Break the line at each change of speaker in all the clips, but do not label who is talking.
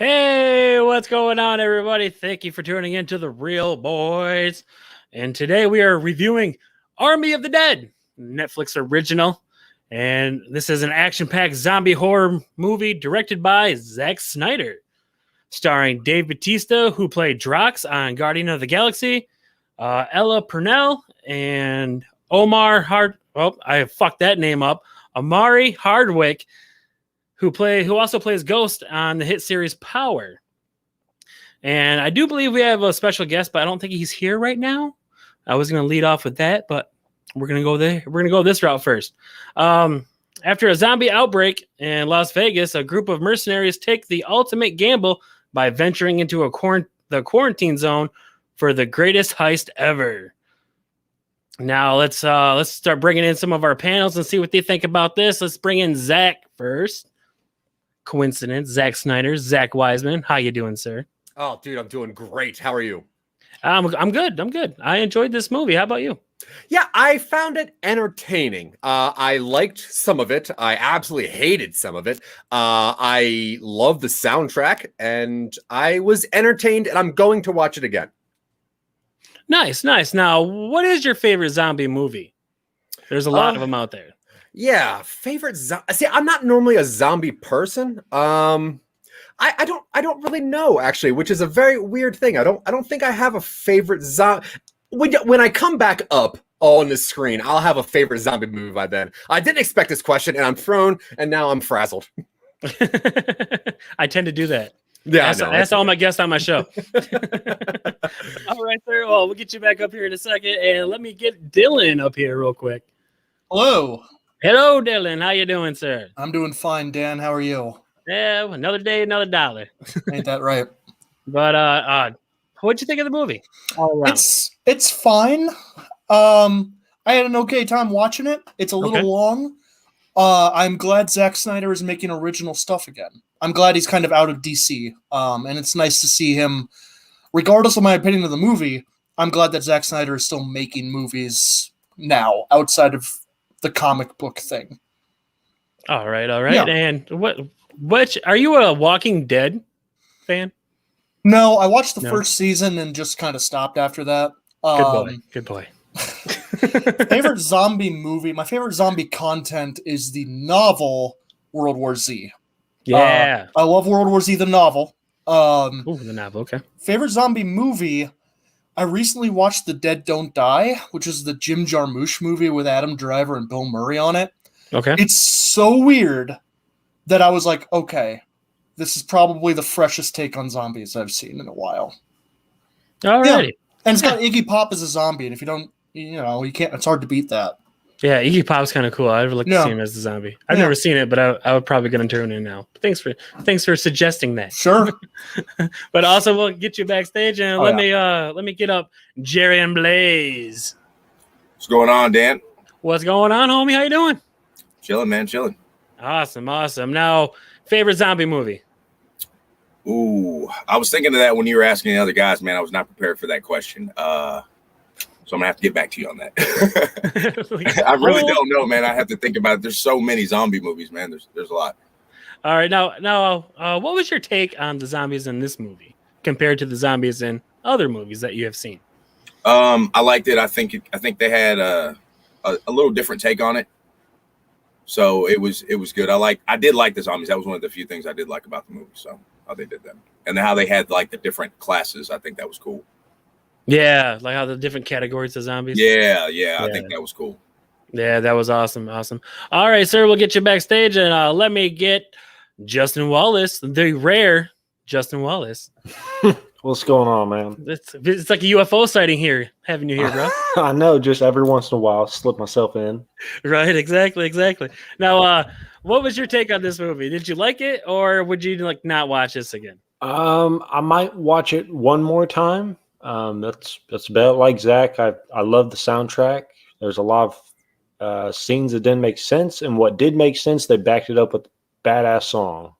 Hey, what's going on, everybody? Thank you for tuning in to The Real Boys. And today we are reviewing Army of the Dead, Netflix original. And this is an action-packed zombie horror movie directed by Zack Snyder, starring Dave Bautista, who played Drox on Guardian of the Galaxy, Ella Purnell, and Omar Hard. Oh, I fucked that name up. Amari Hardwick, who also plays Ghost on the hit series Power. And I do believe we have a special guest, but I don't think he's here right now. I was going to lead off with that, but we're going to go there. We're going to go this route first. After a zombie outbreak in Las Vegas, a group of mercenaries take the ultimate gamble by venturing into the quarantine zone for the greatest heist ever. Now let's start bringing in some of our panels and see what they think about this. Let's bring in Zach first. Coincidence, Zack Snyder, Zach Wiseman. How you doing, sir?
Oh, dude, I'm doing great. How are you?
I'm good. I enjoyed this movie. How about you?
Yeah, I found it entertaining. I liked some of it. I absolutely hated some of it. I love the soundtrack, and I was entertained, and I'm going to watch it again.
Nice. Now, what is your favorite zombie movie? There's a lot of them out there.
Yeah, favorite see, I'm not normally a zombie person. I don't really know, actually, which is a very weird thing. I don't think I have a favorite zombie. When I come back up on the screen, I'll have a favorite zombie movie by then. I didn't expect this question, and I'm thrown, and now I'm frazzled.
I tend to do that.
Yeah,
that's all my guests on my show. All right, sir. Well, we'll get you back up here in a second, and let me get Dylan up here real quick.
Hello,
Dylan. How you doing, sir?
I'm doing fine, Dan. How are you?
Yeah, another day, another dollar.
Ain't that right?
But what'd you think of the movie? All around?
It's fine. I had an okay time watching it. It's a little long. I'm glad Zack Snyder is making original stuff again. I'm glad he's kind of out of DC. And it's nice to see him, regardless of my opinion of the movie, I'm glad that Zack Snyder is still making movies now outside of the comic book thing.
All right.
Yeah.
And what are you a Walking Dead fan?
No, I watched the first season and just kind of stopped after that.
Good boy.
Favorite zombie movie? My favorite zombie content is the novel World War Z.
Yeah.
I love World War Z, the novel.
The novel, okay.
Favorite zombie movie? I recently watched The Dead Don't Die, which is the Jim Jarmusch movie with Adam Driver and Bill Murray on it.
Okay.
It's so weird that I was like, okay, this is probably the freshest take on zombies I've seen in a while.
All right.
Yeah. And it's got Iggy Pop as a zombie, and if you don't, you can't. It's hard to beat that.
Yeah, Iggy Pop's kind of cool. I'd like to see him as a zombie. I've never seen it, but I would probably gonna turn in now. Thanks for suggesting that.
Sure.
But also we'll get you backstage and let me get up Jerian Blaze.
What's going on, Dan?
What's going on, homie? How you doing?
Chilling, man, chilling.
Awesome. Now, favorite zombie movie?
Ooh, I was thinking of that when you were asking the other guys, man. I was not prepared for that question. So I'm gonna have to get back to you on that. I really don't know, man. I have to think about it. There's so many zombie movies, man. There's a lot.
All right, now, what was your take on the zombies in this movie compared to the zombies in other movies that you have seen?
I liked it. I think they had a little different take on it. So it was good. I did like the zombies. That was one of the few things I did like about the movie. So how they did that, and how they had like the different classes. I think that was cool.
Yeah, like how the different categories of zombies.
Yeah. I think that was cool.
Yeah, that was awesome. All right, sir, we'll get you backstage, and let me get Justin Wallace, the rare Justin Wallace.
What's going on, man?
It's like a UFO sighting here, having you here, bro.
I know, just every once in a while, slip myself in.
Right, exactly. Now, what was your take on this movie? Did you like it, or would you not watch this again?
I might watch it one more time. That's about like Zach. I love the soundtrack. There's a lot of scenes that didn't make sense, and what did make sense, they backed it up with a badass song.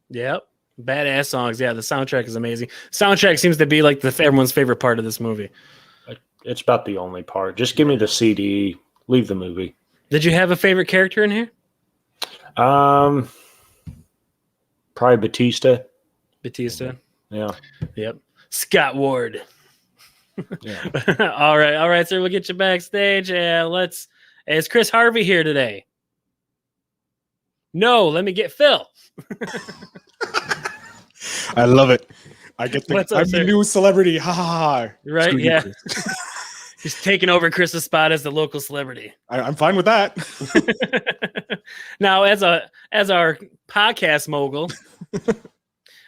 Yep. Badass songs. Yeah, the soundtrack is amazing. Soundtrack seems to be like everyone's favorite part of this movie.
It's about the only part. Just give me the CD. Leave the movie.
Did you have a favorite character in here?
Probably Batista.
Batista.
Yeah.
Yep. Scott Ward.
Yeah.
All right, sir. We'll get you backstage, and is Chris Harvey here today? No, let me get Phil.
I love it. I get
What's up,
I'm
sir?
the new celebrity. Ha ha ha.
Right?
Screw you,
Yeah.
Chris.
He's taking over Chris's spot as the local celebrity.
I'm fine with that.
Now, as our podcast mogul,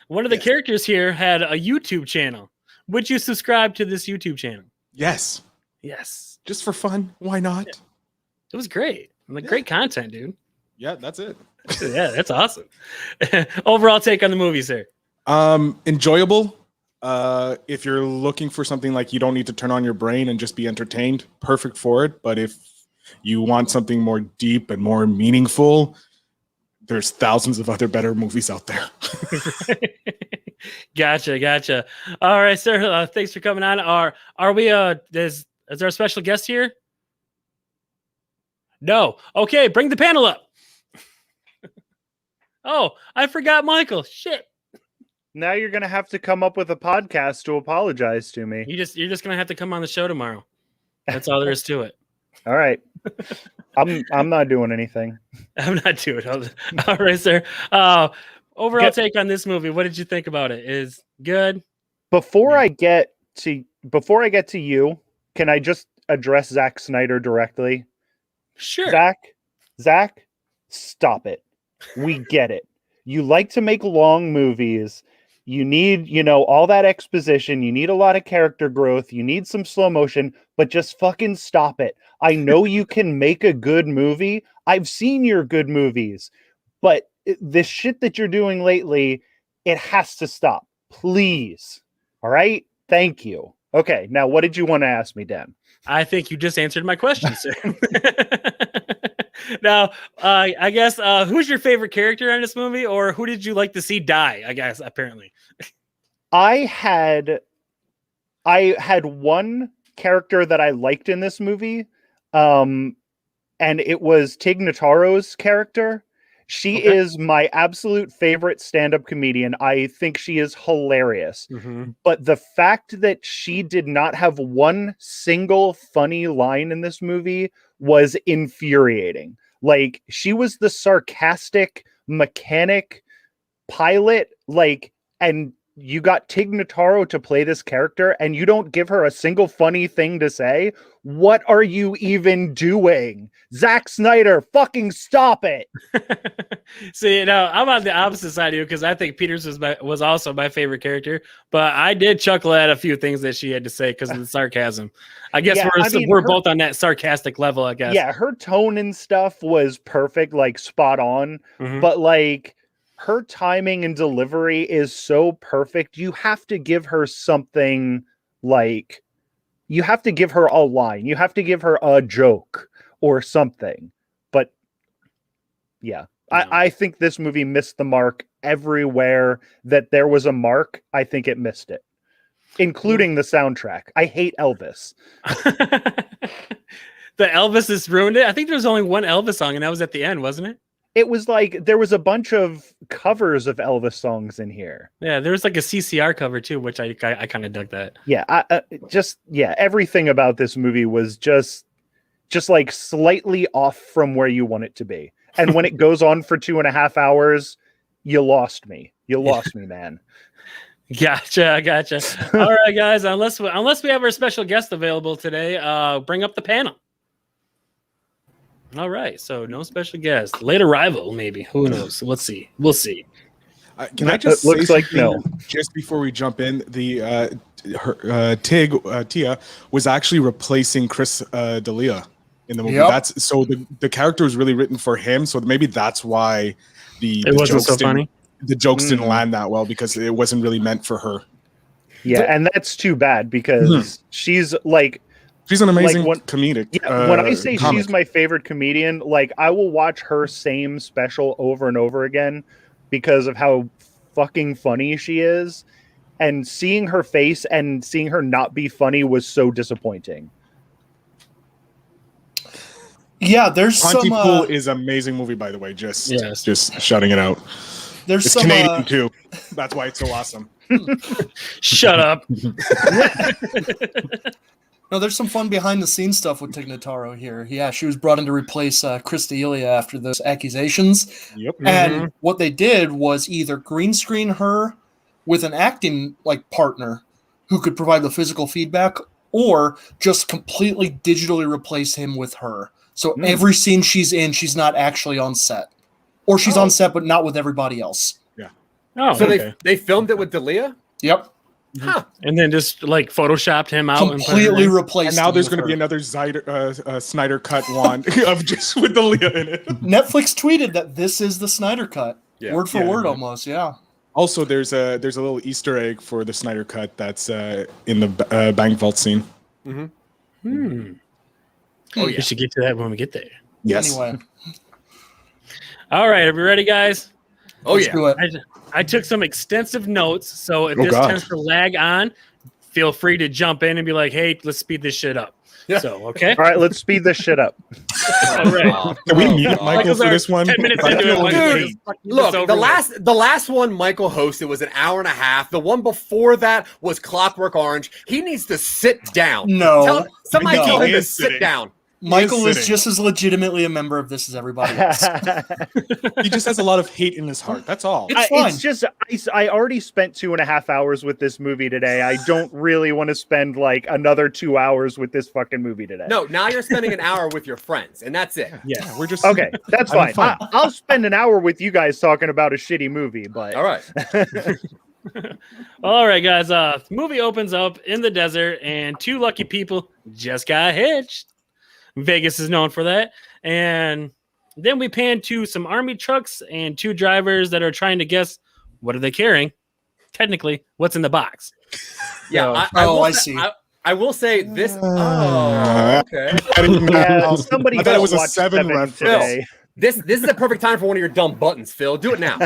one of the characters here had a YouTube channel. Would you subscribe to this YouTube channel?
Yes.
Yes.
Just for fun. Why not?
Yeah. It was great. Great content, dude.
Yeah, that's it.
Yeah, that's awesome. Overall take on the movie, sir.
Enjoyable. If you're looking for something like you don't need to turn on your brain and just be entertained, perfect for it. But if you want something more deep and more meaningful, there's thousands of other better movies out there.
Gotcha. All right, sir. Thanks for coming on. Are we? Is there a special guest here? No. Okay, bring the panel up. Oh, I forgot Michael. Shit.
Now you're gonna have to come up with a podcast to apologize to me.
You're just gonna have to come on the show tomorrow. That's all there is to it.
All right. I'm not doing anything.
I'm not doing it. All right, sir. Overall take on this movie. What did you think about it? Is good?
Before I get to you, can I just address Zack Snyder directly?
Sure.
Zack, stop it. We get it. You like to make long movies. You need, all that exposition. You need a lot of character growth. You need some slow motion, but just fucking stop it. I know you can make a good movie. I've seen your good movies, but this shit that you're doing lately, it has to stop. Please. All right? Thank you. Okay, now what did you want to ask me, Dan?
I think you just answered my question, sir. Now, I guess, who's your favorite character in this movie, or who did you like to see die? I guess, apparently.
I had one character that I liked in this movie, and it was Tig Notaro's character. She is my absolute favorite stand-up comedian. I think she is hilarious.
Mm-hmm.
But the fact that she did not have one single funny line in this movie was infuriating. Like, she was the sarcastic mechanic pilot, and you got Tig Notaro to play this character, and you don't give her a single funny thing to say. What are you even doing? Zack Snyder, fucking stop it.
See, I'm on the opposite side of you, because I think Peters was also my favorite character, but I did chuckle at a few things that she had to say because of the sarcasm. I guess we're both on that sarcastic level, I guess.
Yeah, her tone and stuff was perfect, spot on,
Mm-hmm.
but her timing and delivery is so perfect. You have to give her something, you have to give her a line. You have to give her a joke or something. But yeah, I think this movie missed the mark everywhere that there was a mark. I think it missed it, including the soundtrack. I hate Elvis.
The Elvis has ruined it. I think there was only one Elvis song, and that was at the end, wasn't it?
It was there was a bunch of covers of Elvis songs in here.
Yeah, there was a CCR cover too, which I kind of dug that.
Yeah, everything about this movie was just slightly off from where you want it to be. And when it goes on for 2.5 hours, you lost me. You lost me, man.
Gotcha. All right, guys. Unless we have our special guest available today, bring up the panel. All right, so no special guest. Late arrival, maybe. Who knows? Let's see. We'll see.
Can I just
looks
say
like
something
no.
just before we jump in? Tia was actually replacing Chris D'Elia in the movie.
Yep.
That's so the character was really written for him. So maybe that's why the
wasn't
jokes
so funny.
The jokes didn't land that well because it wasn't really meant for her.
Yeah, and that's too bad because she's
She's an amazing comedic.
Yeah, when I say
comic.
she's my favorite comedian, I will watch her same special over and over again because of how fucking funny she is. And seeing her face and seeing her not be funny was so disappointing.
Yeah, there's
Pontypool
some.
is an amazing movie, by the way. Just
Yes.
just shouting it out.
There's
It's
some
Canadian too. That's why it's so awesome.
Shut up.
No, there's some fun behind the scenes stuff with Tig Notaro here. Yeah, she was brought in to replace Krista Elia after those accusations.
Yep.
And what they did was either green screen her with an acting partner who could provide the physical feedback, or just completely digitally replace him with her. So every scene she's in, she's not actually on set. Or she's on set, but not with everybody else.
Oh,
So
okay.
they filmed it with Dalia?
Yep.
Huh.
And then just like photoshopped him out
Completely
and
replaced
And now
him
there's
with
going to be
her.
another Snyder cut one of just with the Leah in it.
Bank tweeted that this is the Snyder cut.
Yeah.
Word for word almost, yeah.
Also, there's a little Easter egg for the Snyder cut that's in the bank vault scene.
Oh
Oh,
yeah.
yeah.
We should get to that when we get there.
Yes.
Anyway,
All right, are we ready, guys?
Oh,
let's
yeah.
do it.
I took some extensive notes, so if
Oh,
this
God.
tends to lag on, feel free to jump in and be like, "Hey, let's speed this shit up."
Yeah.
So, okay.
All right, let's speed this shit up.
All right.
Can we mute
God.
Michael for this one?
10 minutes
I
into
feel
it,
like-
Michael,
Dude,
just fucking get
Look,
this
the
over with.
last one Michael hosted was an hour and a half. The one before that was Clockwork Orange. He needs to sit down.
No.
Somebody
No.
tell him
He
to
is
sit
sitting.
down.
Michael is
sitting.
just as legitimately a member of this as everybody else.
He just has a lot of hate in his heart. That's all.
It's fine.
It's just I already spent 2.5 hours with this movie today. I don't really want to spend like another 2 hours with this fucking movie today.
No, now you're spending an hour with your friends, and that's it.
Yeah.
We're just
Okay, that's
Having
fine.
fun.
I'll spend an hour with you guys talking about a shitty movie, but
All right.
All right, guys. The movie opens up in the desert, and two lucky people just got hitched. Vegas is known for that. And then we pan to some army trucks and two drivers that are trying to guess what are they carrying. Technically, what's in the box?
Yeah.
Oh,
will
I
say-
see.
I will say this. Oh, okay.
I didn't know.
yeah, somebody
I thought it
else
was a
watched
7 reference.
today.
This is a perfect time for one of your dumb buttons, Phil. Do it now.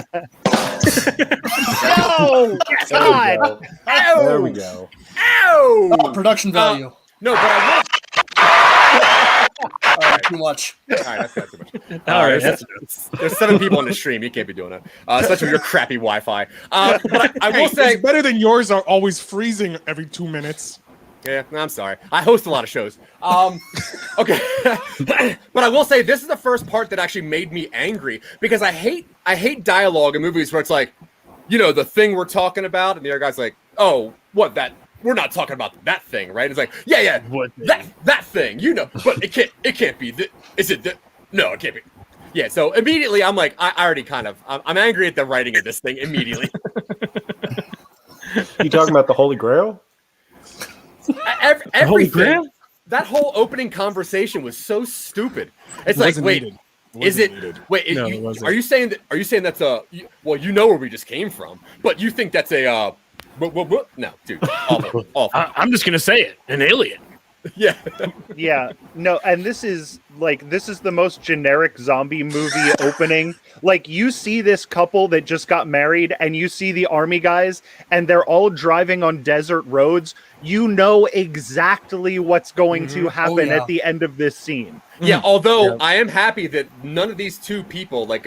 No, God.
Ow!
There we go.
Ow!
Production value.
No, but I
All right, too much.
will. All right, that's not too much.
All right,
There's 7 people on the stream. You can't be doing that, especially with your crappy Wi-Fi. But I will say,
It's better than yours are always freezing every 2 minutes.
yeah, I'm sorry. I host a lot of shows. Okay, but I will say this is the first part that actually made me angry because I hate dialogue in movies where it's like, you know, the thing we're talking about, and the other guy's like, oh, what that. We're not talking about that thing, right? It's like, yeah,
What
that thing, you know, but it can't be. Is it? No, it can't be. Yeah. So immediately, I'm like, I already I'm angry at the writing of this thing immediately.
You talking about the Holy Grail?
Everything.
Holy Grail?
That whole opening conversation was so stupid. It's
It
like,
wasn't
wait,
needed.
is it?
Wasn't needed.
Wait,
No, it wasn't.
are you saying that's well, you know where we just came from, but you think that's a no, dude, awful.
I'm just gonna say it. An alien.
Yeah.
Yeah, no, and this is the most generic zombie movie opening. Like, you see this couple that just got married, and you see the army guys, and they're all driving on desert roads. You know exactly what's going to happen
yeah.
at the end of this scene.
Yeah, although
Yeah.
I am happy that none of these two people, like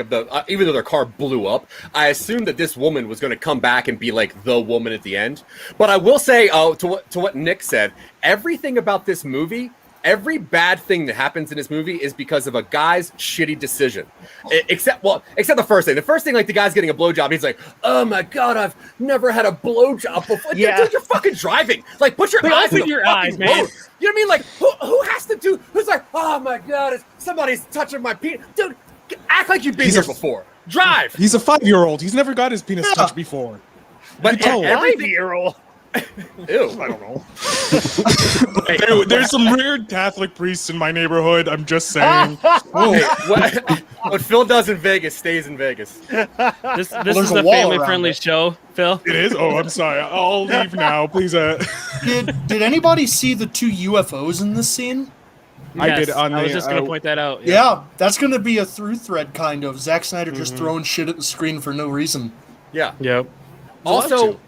even though their car blew up, I assumed that this woman was going to come back and be like the woman at the end. But I will say, to what Nick said, everything about this movie, every bad thing that happens in this movie is because of a guy's shitty decision. Except the first thing. The first thing, like the guy's getting a blowjob, he's like, "Oh my god, I've never had a blowjob before."
Yeah.
Dude, you're fucking driving. Like, put your
Like,
eyes in
open
the
your
fucking
eyes, man.
road. You know what I mean? Like, who has to do? Who's like, "Oh my god, somebody's touching my penis." Dude, act like you've been here before. Drive.
He's a 5-year-old. He's never got his penis touched before.
But
tell.
everything.
5-year-old.
Ew.
I don't know. There's some weird Catholic priests in my neighborhood. I'm just saying.
Hey, what Phil does in Vegas stays in Vegas.
This
there's
is
a
a
wall
family-friendly
around it.
show, Phil.
It is? Oh, I'm sorry. I'll leave now. Please.
Did anybody see the 2 UFOs in this scene?
I did
Yes,
on
I was
the,
just gonna point that out.
Yeah, that's going to be a through thread kind of. Zack Snyder just throwing shit at the screen for no reason.
Yeah.
Yep.
Also,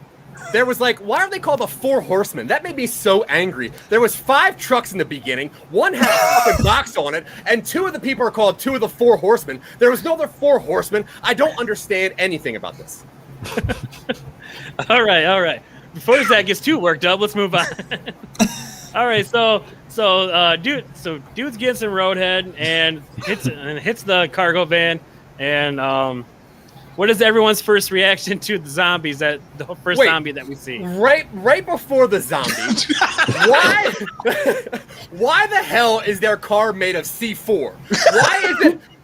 there was like, why are they called the Four Horsemen? That made me so angry. There was 5 trucks in the beginning. One had a fucking box on it, and 2 of the people are called 2 of the Four Horsemen. There was no other 4 Horsemen. I don't understand anything about this.
All right. Before Zach gets too worked up, let's move on. All right, dude's getting some roadhead and hits the cargo van, and what is everyone's first reaction to the zombies? The first zombie that we see?
Right before the zombie. Why the hell is their car made of C4?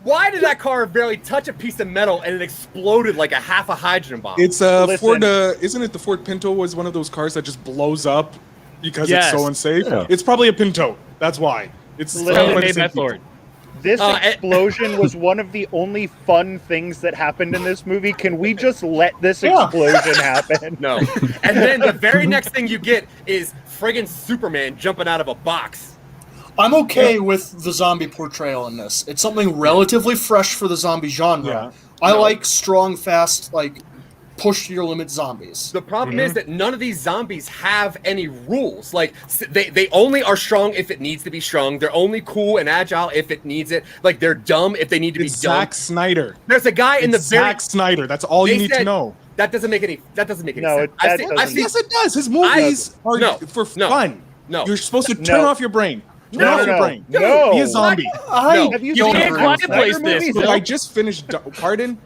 Why did that car barely touch a piece of metal and it exploded like half a hydrogen bomb?
It's Ford. Isn't it the Ford Pinto was one of those cars that just blows up because it's so unsafe? Yeah. It's probably a Pinto. That's why. It's
probably made by Ford.
This explosion was one of the only fun things that happened in this movie. Can we just let this explosion happen?
No. And then the very next thing you get is friggin' Superman jumping out of a box.
I'm okay with the zombie portrayal in this. It's something relatively fresh for the zombie genre.
Yeah.
I like strong, fast, like push to your limit zombies.
The problem is that none of these zombies have any rules. Like they only are strong if it needs to be strong. They're only cool and agile if it needs it. Like they're dumb if they need to be dumb.
Zack Snyder.
There's a guy in the
Zack Snyder. That's all you need to know.
That doesn't make any sense.
Yes, it does. His movies are for fun.
No.
You're supposed to turn off your brain. Turn off your brain.
No.
Be a zombie.
Have you
can't quiet place this.
Look, I just finished. Pardon?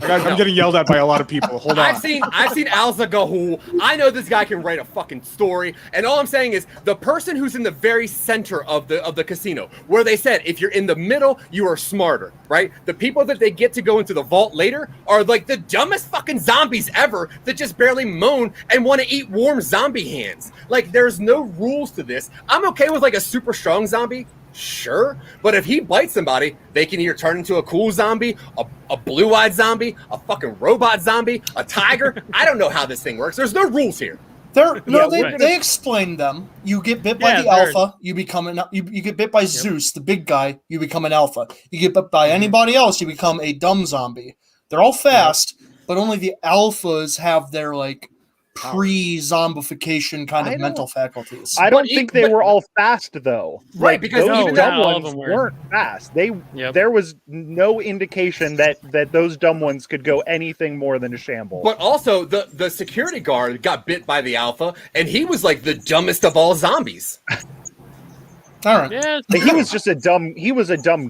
I'm getting yelled at by a lot of people. Hold on.
I've seen Alza Gahul. I know this guy can write a fucking story. And all I'm saying is the person who's in the very center of the casino, where they said if you're in the middle, you are smarter, right? The people that they get to go into the vault later are like the dumbest fucking zombies ever that just barely moan and want to eat warm zombie hands. Like there's no rules to this. I'm okay with like a super strong zombie. Sure, but if he bites somebody, they can either turn into a cool zombie, a blue-eyed zombie, a fucking robot zombie, a tiger. I don't know how this thing works. There's no rules here.
They explain them. You get bit by the alpha, you become you get bit by Zeus, the big guy, you become an alpha. You get bit by anybody else, you become a dumb zombie. They're all fast, but only the alphas have their like pre-zombification kind of mental faculties.
I don't think they were all fast though.
Right,
like,
because
those
even
dumb ones weren't fast. There was no indication that those dumb ones could go anything more than a shamble.
But also the security guard got bit by the alpha, and he was like the dumbest of all zombies.
All right.
Yeah,
he was just a dumb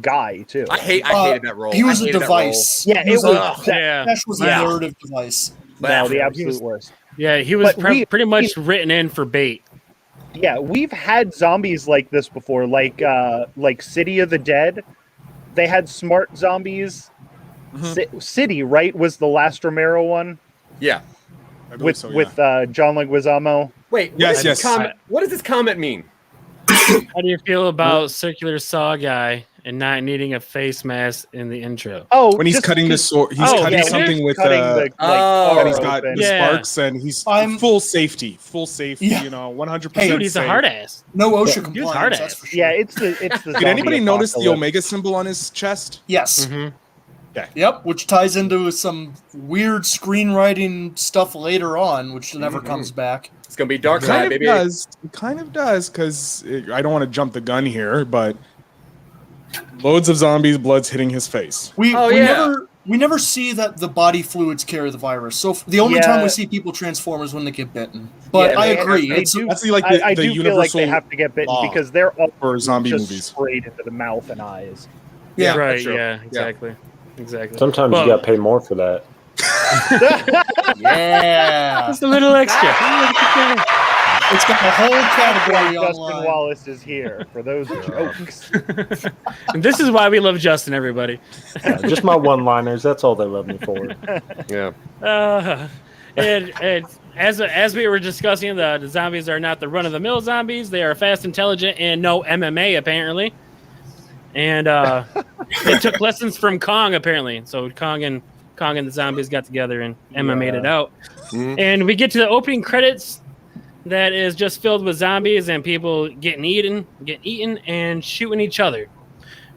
guy too.
I hated that role.
He was a device.
Yeah, it was.
Ash was a narrative device.
No, the absolute worst.
Yeah, he was pretty much written in for bait.
Yeah, we've had zombies like this before, like City of the Dead. They had smart zombies. City, right, was the last Romero one.
Yeah,
with John Leguizamo.
Wait, what does this comment mean?
How do you feel about Circular Saw guy and not needing a face mask in the intro?
Oh,
when he's cutting the sword, he's cutting something with and he's got the sparks, and he's full safety.
Yeah.
100%.
Dude, he's a hard ass.
No OSHA compliance. That's for sure.
Yeah, it's the.
Did anybody notice the Omega symbol on his chest?
Yes.
Mm-hmm. Okay.
Yep, which ties into some weird screenwriting stuff later on, which never comes back.
It's gonna be Dark Side, baby.
It kind of does, because I don't want to jump the gun here, but loads of zombies, blood's hitting his face.
We never see that the body fluids carry the virus. So the only time we see people transform is when they get bitten. But I agree.
I do feel like they have to get bitten because they're all
for zombie
just
movies
sprayed into the mouth and eyes.
Yeah, right. Yeah, exactly.
Sometimes you got to pay more for that.
Yeah,
just a little extra.
It's got the whole category
Justin
online.
Wallace is here for those jokes.
And this is why we love Justin, everybody.
Just my one-liners. That's all they love me for.
Yeah.
And as we were discussing, the zombies are not the run-of-the-mill zombies. They are fast, intelligent, and no MMA, apparently. And they took lessons from Kong, apparently. So Kong and the zombies got together and MMA'd it out. Mm-hmm. And we get to the opening credits that is just filled with zombies and people getting eaten, and shooting each other,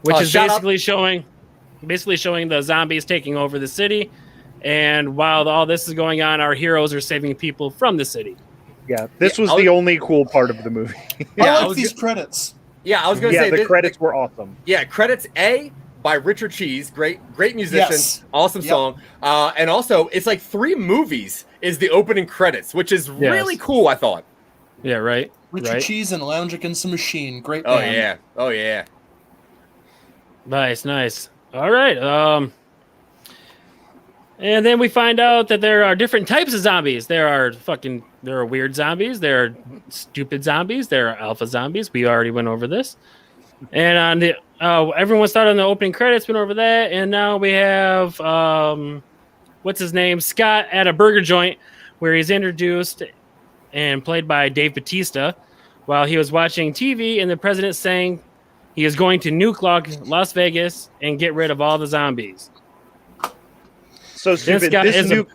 which is basically showing the zombies taking over the city. And while all this is going on, our heroes are saving people from the city.
Yeah, this was
I
the
was-
only cool part of the movie.
Yeah, I
I like
was
these credits.
Yeah, I was gonna
Yeah,
say
the credits were awesome.
Yeah, credits A by Richard Cheese, great musician,
Yes.
awesome
Yep.
song. And also, it's like 3 movies is the opening credits, which is really cool. I thought.
Yeah, right.
Richard
right.
Cheese and Lounge Against the Machine. Great
Oh
band.
yeah, oh yeah.
Nice. All right. And then we find out that there are different types of zombies. There are weird zombies. There are stupid zombies. There are alpha zombies. We already went over this. And on the everyone started on the opening credits, went over that, and now we have what's his name, Scott, at a burger joint where he's introduced and played by Dave Bautista while he was watching TV, and the president saying he is going to nuke Las Vegas and get rid of all the zombies.
So stupid.
guy
This
is a-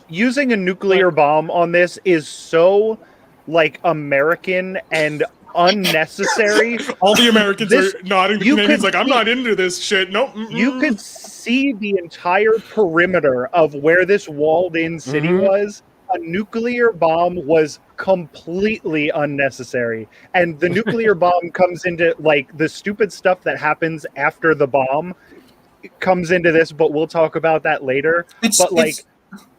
using a nuclear bomb on this is so like American and unnecessary.
All the Americans
This-
are nodding. The
you
Canadians
could
like, I'm
see-
not into this shit. Nope.
You could see the entire perimeter of where this walled-in city was. A nuclear bomb was completely unnecessary, and the nuclear bomb comes into like the stupid stuff that happens after the bomb comes into this, but we'll talk about that later. But like,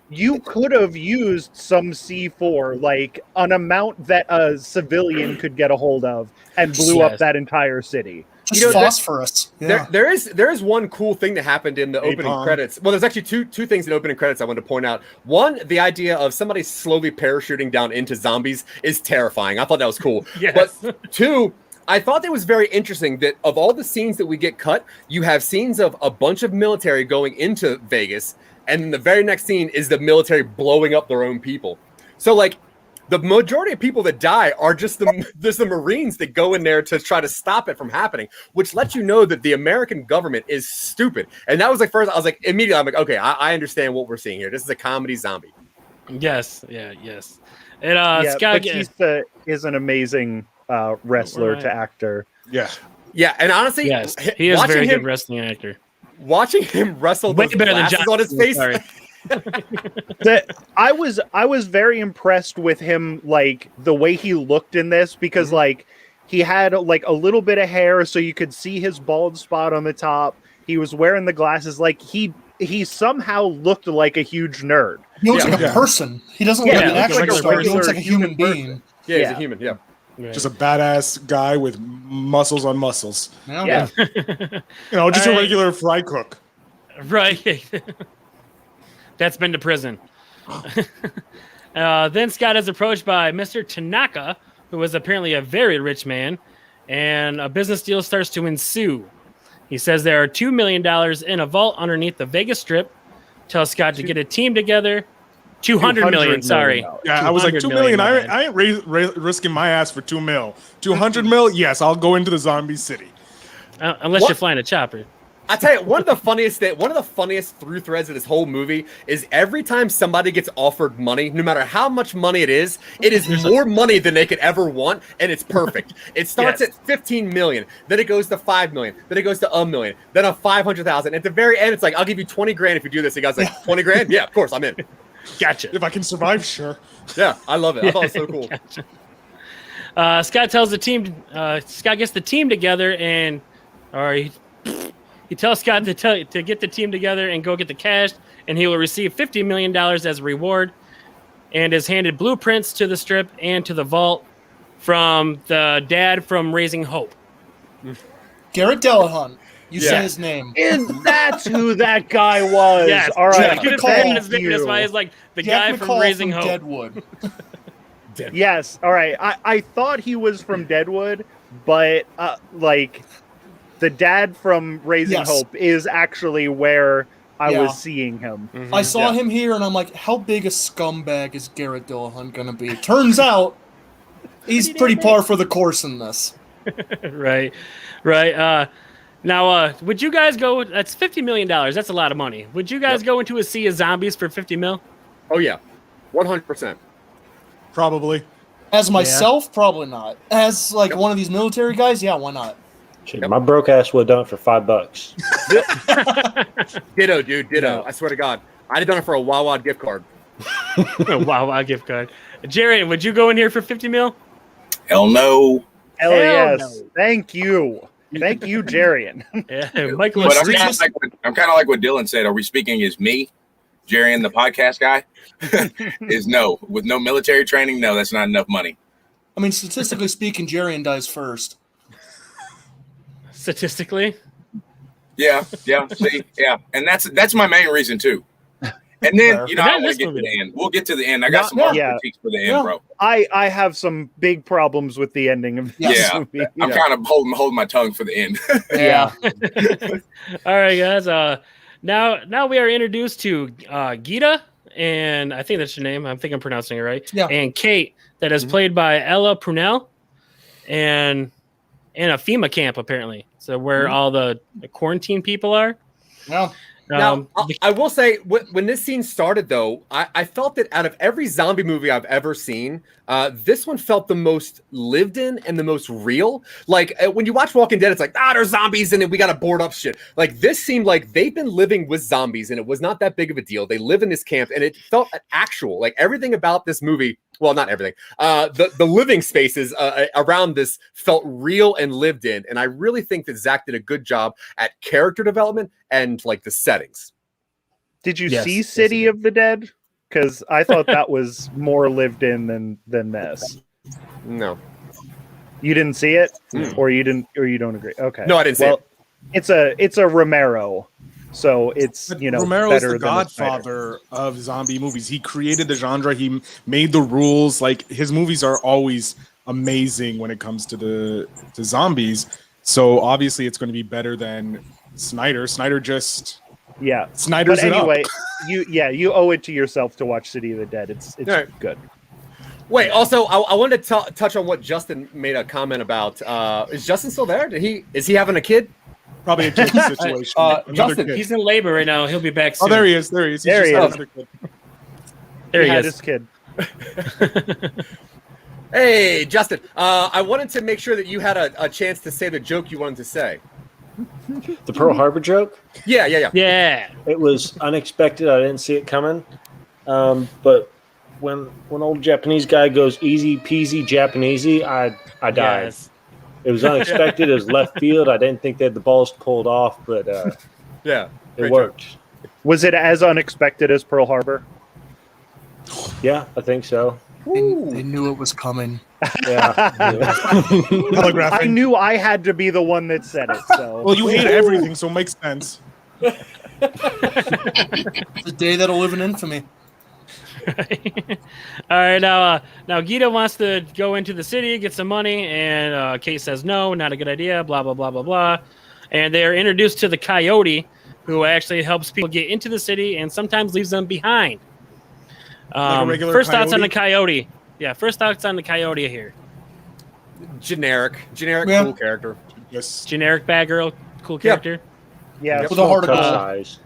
you could have used some C4, like an amount that a civilian could get a hold of, and blew up
Yes.
that entire city.
Just
You know,
phosphorus. Yeah.
There is one cool thing that happened in the opening
Napalm.
credits. Well, there's actually two things in opening credits I wanted to point out. One, the idea of somebody slowly parachuting down into zombies is terrifying. I thought that was cool.
Yes.
But 2, I thought it was very interesting that of all the scenes that we get cut, you have scenes of a bunch of military going into Vegas, and then the very next scene is the military blowing up their own people. So like, the majority of people that die are just the Marines that go in there to try to stop it from happening, which lets you know that the American government is stupid. And that was like first, I was like, immediately, I'm like, okay, I understand what we're seeing here. This is a comedy zombie.
Yes. And
Yeah,
Scott,
Batista is an amazing wrestler
Right.
to actor.
Yeah.
Yeah, and honestly,
yes, he is a
watching
very
him,
good wrestling actor.
watching him wrestle
Way
those
better than
glasses
John
on his
Cena,
face.
sorry.
That I was very impressed with him, like the way he looked in this, because like he had like a little bit of hair so you could see his bald spot on the top. He was wearing the glasses, like he somehow looked like a huge nerd.
He looks like a
Yeah.
person. He doesn't
Yeah,
look like an
like a
action
regular
star. He looks
person.
like a human
Human
being.
Yeah, he's
Yeah.
a human. Yeah.
Right.
Just a badass guy with muscles on muscles.
Yeah.
You know, just
All
a
right.
regular fry cook.
Right. That's been to prison. Then Scott is approached by Mr. Tanaka, who is apparently a very rich man, and a business deal starts to ensue. He says there are $2 million in a vault underneath the Vegas Strip. Tells Scott to get a team together. 200 million, sorry.
Yeah, I was like
200
2 million.
million,
I ain't risking my ass for 2 mil. 200 mil. Yes, I'll go into the zombie city.
Unless
What?
you're flying a chopper.
I tell you, one of the funniest through threads of this whole movie is every time somebody gets offered money, no matter how much money it is more money than they could ever want, and it's perfect. It starts
Yes.
at 15 million, then it goes to 5 million, then it goes to $1 million, then a 500,000. At the very end, it's like, I'll give you 20 grand if you do this. The guy's like, 20 grand? Yeah, of course, I'm in.
Gotcha.
If I can survive, sure.
Yeah, I love it. I thought it was so cool.
Gotcha. Scott tells the team. Scott gets the team together, and he tells Scott to get the team together and go get the cash, and he will receive $50 million as a reward, and is handed blueprints to the strip and to the vault from the dad from Raising Hope.
Garrett Delahunt. You
Yeah.
say his name.
And that's who that guy was.
Yes.
All
Jack
right.
I couldn't
McCall.
find his name. That's why it's like the
Jack
guy from
McCall
Raising
from
Hope.
Deadwood.
Yes. All right. I thought he was from Deadwood, but like the dad from Raising
Yes.
Hope is actually where I
Yeah.
was seeing him.
I saw him here, and I'm like, how big a scumbag is Garrett Dillahunt going to be? Turns out, he's pretty par for the course in this.
Right. Now, would you guys go? That's $50 million. That's a lot of money. Would you guys go into a sea of zombies for 50 mil?
Oh, yeah. 100%.
Probably.
As myself, probably not. As like one of these military guys, yeah, why not?
Shit, my broke ass would have done it for $5.
Ditto, dude. Ditto.
Yeah.
I swear to God. I'd have done it for a Wawa gift card.
Wow, gift card. Jerian, would you go in here for 50 mil?
Hell no.
Hell
Hell
yes.
no.
Thank you, Jerian.
Yeah, Michael.
But I'm kind of like what Dylan said. Are we speaking as me, Jerian, the podcast guy? Is no. With no military training, no, that's not enough money.
I mean, statistically speaking, Jerian dies first.
Statistically.
Yeah. See, yeah, and that's my main reason too. And then I
Not
want
this
to get to
movie.
the end. We'll get to the end. I got some more critiques for the end, bro.
I have some big problems with the ending of this movie.
I'm kind of holding my tongue for the end.
Yeah.
All right, guys. Now we are introduced to Gita, and I think that's your name. I think I'm pronouncing it right.
Yeah.
And Kate, that is played by Ella Prunell, and in a FEMA camp apparently. So where all the quarantine people are.
Yeah.
Now, I will say, when this scene started, though, I felt that out of every zombie movie I've ever seen, this one felt the most lived in and the most real. Like, when you watch Walking Dead, it's like, there's zombies and we got to board up shit. Like, this seemed like they've been living with zombies, and it was not that big of a deal. They live in this camp, and it felt actual. Like, everything about this movie, well, not everything, the living spaces around this felt real and lived in. And I really think that Zack did a good job at character development and, like, the settings.
Did you see City of the Dead? Because I thought that was more lived in than this.
No.
You didn't see it? Or you don't agree? Okay.
No, I didn't see it.
It's a Romero. So it's,
Romero's
better
the godfather of zombie movies. He created the genre. He made the rules. Like, his movies are always amazing when it comes to zombies. So obviously it's going to be better than Snyder. Snyder's
But anyway,
it up.
you owe it to yourself to watch City of the Dead. It's
right.
Good.
Wait, also, I wanted to touch on what Justin made a comment about. Is Justin still there? Is he having a kid?
Probably a kid situation.
Justin,
kid.
He's in labor right now. He'll be back soon.
Oh, there he is. There he is.
There he is.
There he
had
is.
his kid.
Hey, Justin. I wanted to make sure that you had a chance to say the joke you wanted to say.
The Pearl Harbor joke?
Yeah.
Yeah.
It was unexpected. I didn't see it coming. But when old Japanese guy goes easy peasy Japanesey, I died.
Yes.
It was unexpected. It was left field. I didn't think they had the balls pulled off, but
Yeah,
it worked.
Was it as unexpected as Pearl Harbor?
Yeah, I think so.
They knew it was coming.
Yeah.
I knew I had to be the one that said it. So
Well, you hate everything, so it makes sense.
The day that'll live in infamy.
All right, now Gita wants to go into the city, get some money, and Kate says no, not a good idea. Blah blah blah blah blah, and they are introduced to the Coyote, who actually helps people get into the city and sometimes leaves them behind.
Like a regular
First thoughts on the
coyote?
Coyote. Yeah, first thoughts on the Coyote here.
Generic,
Yeah.
cool character.
Yes.
Generic bad girl, cool character.
yeah,
With a heart of
Cut
gold.
size.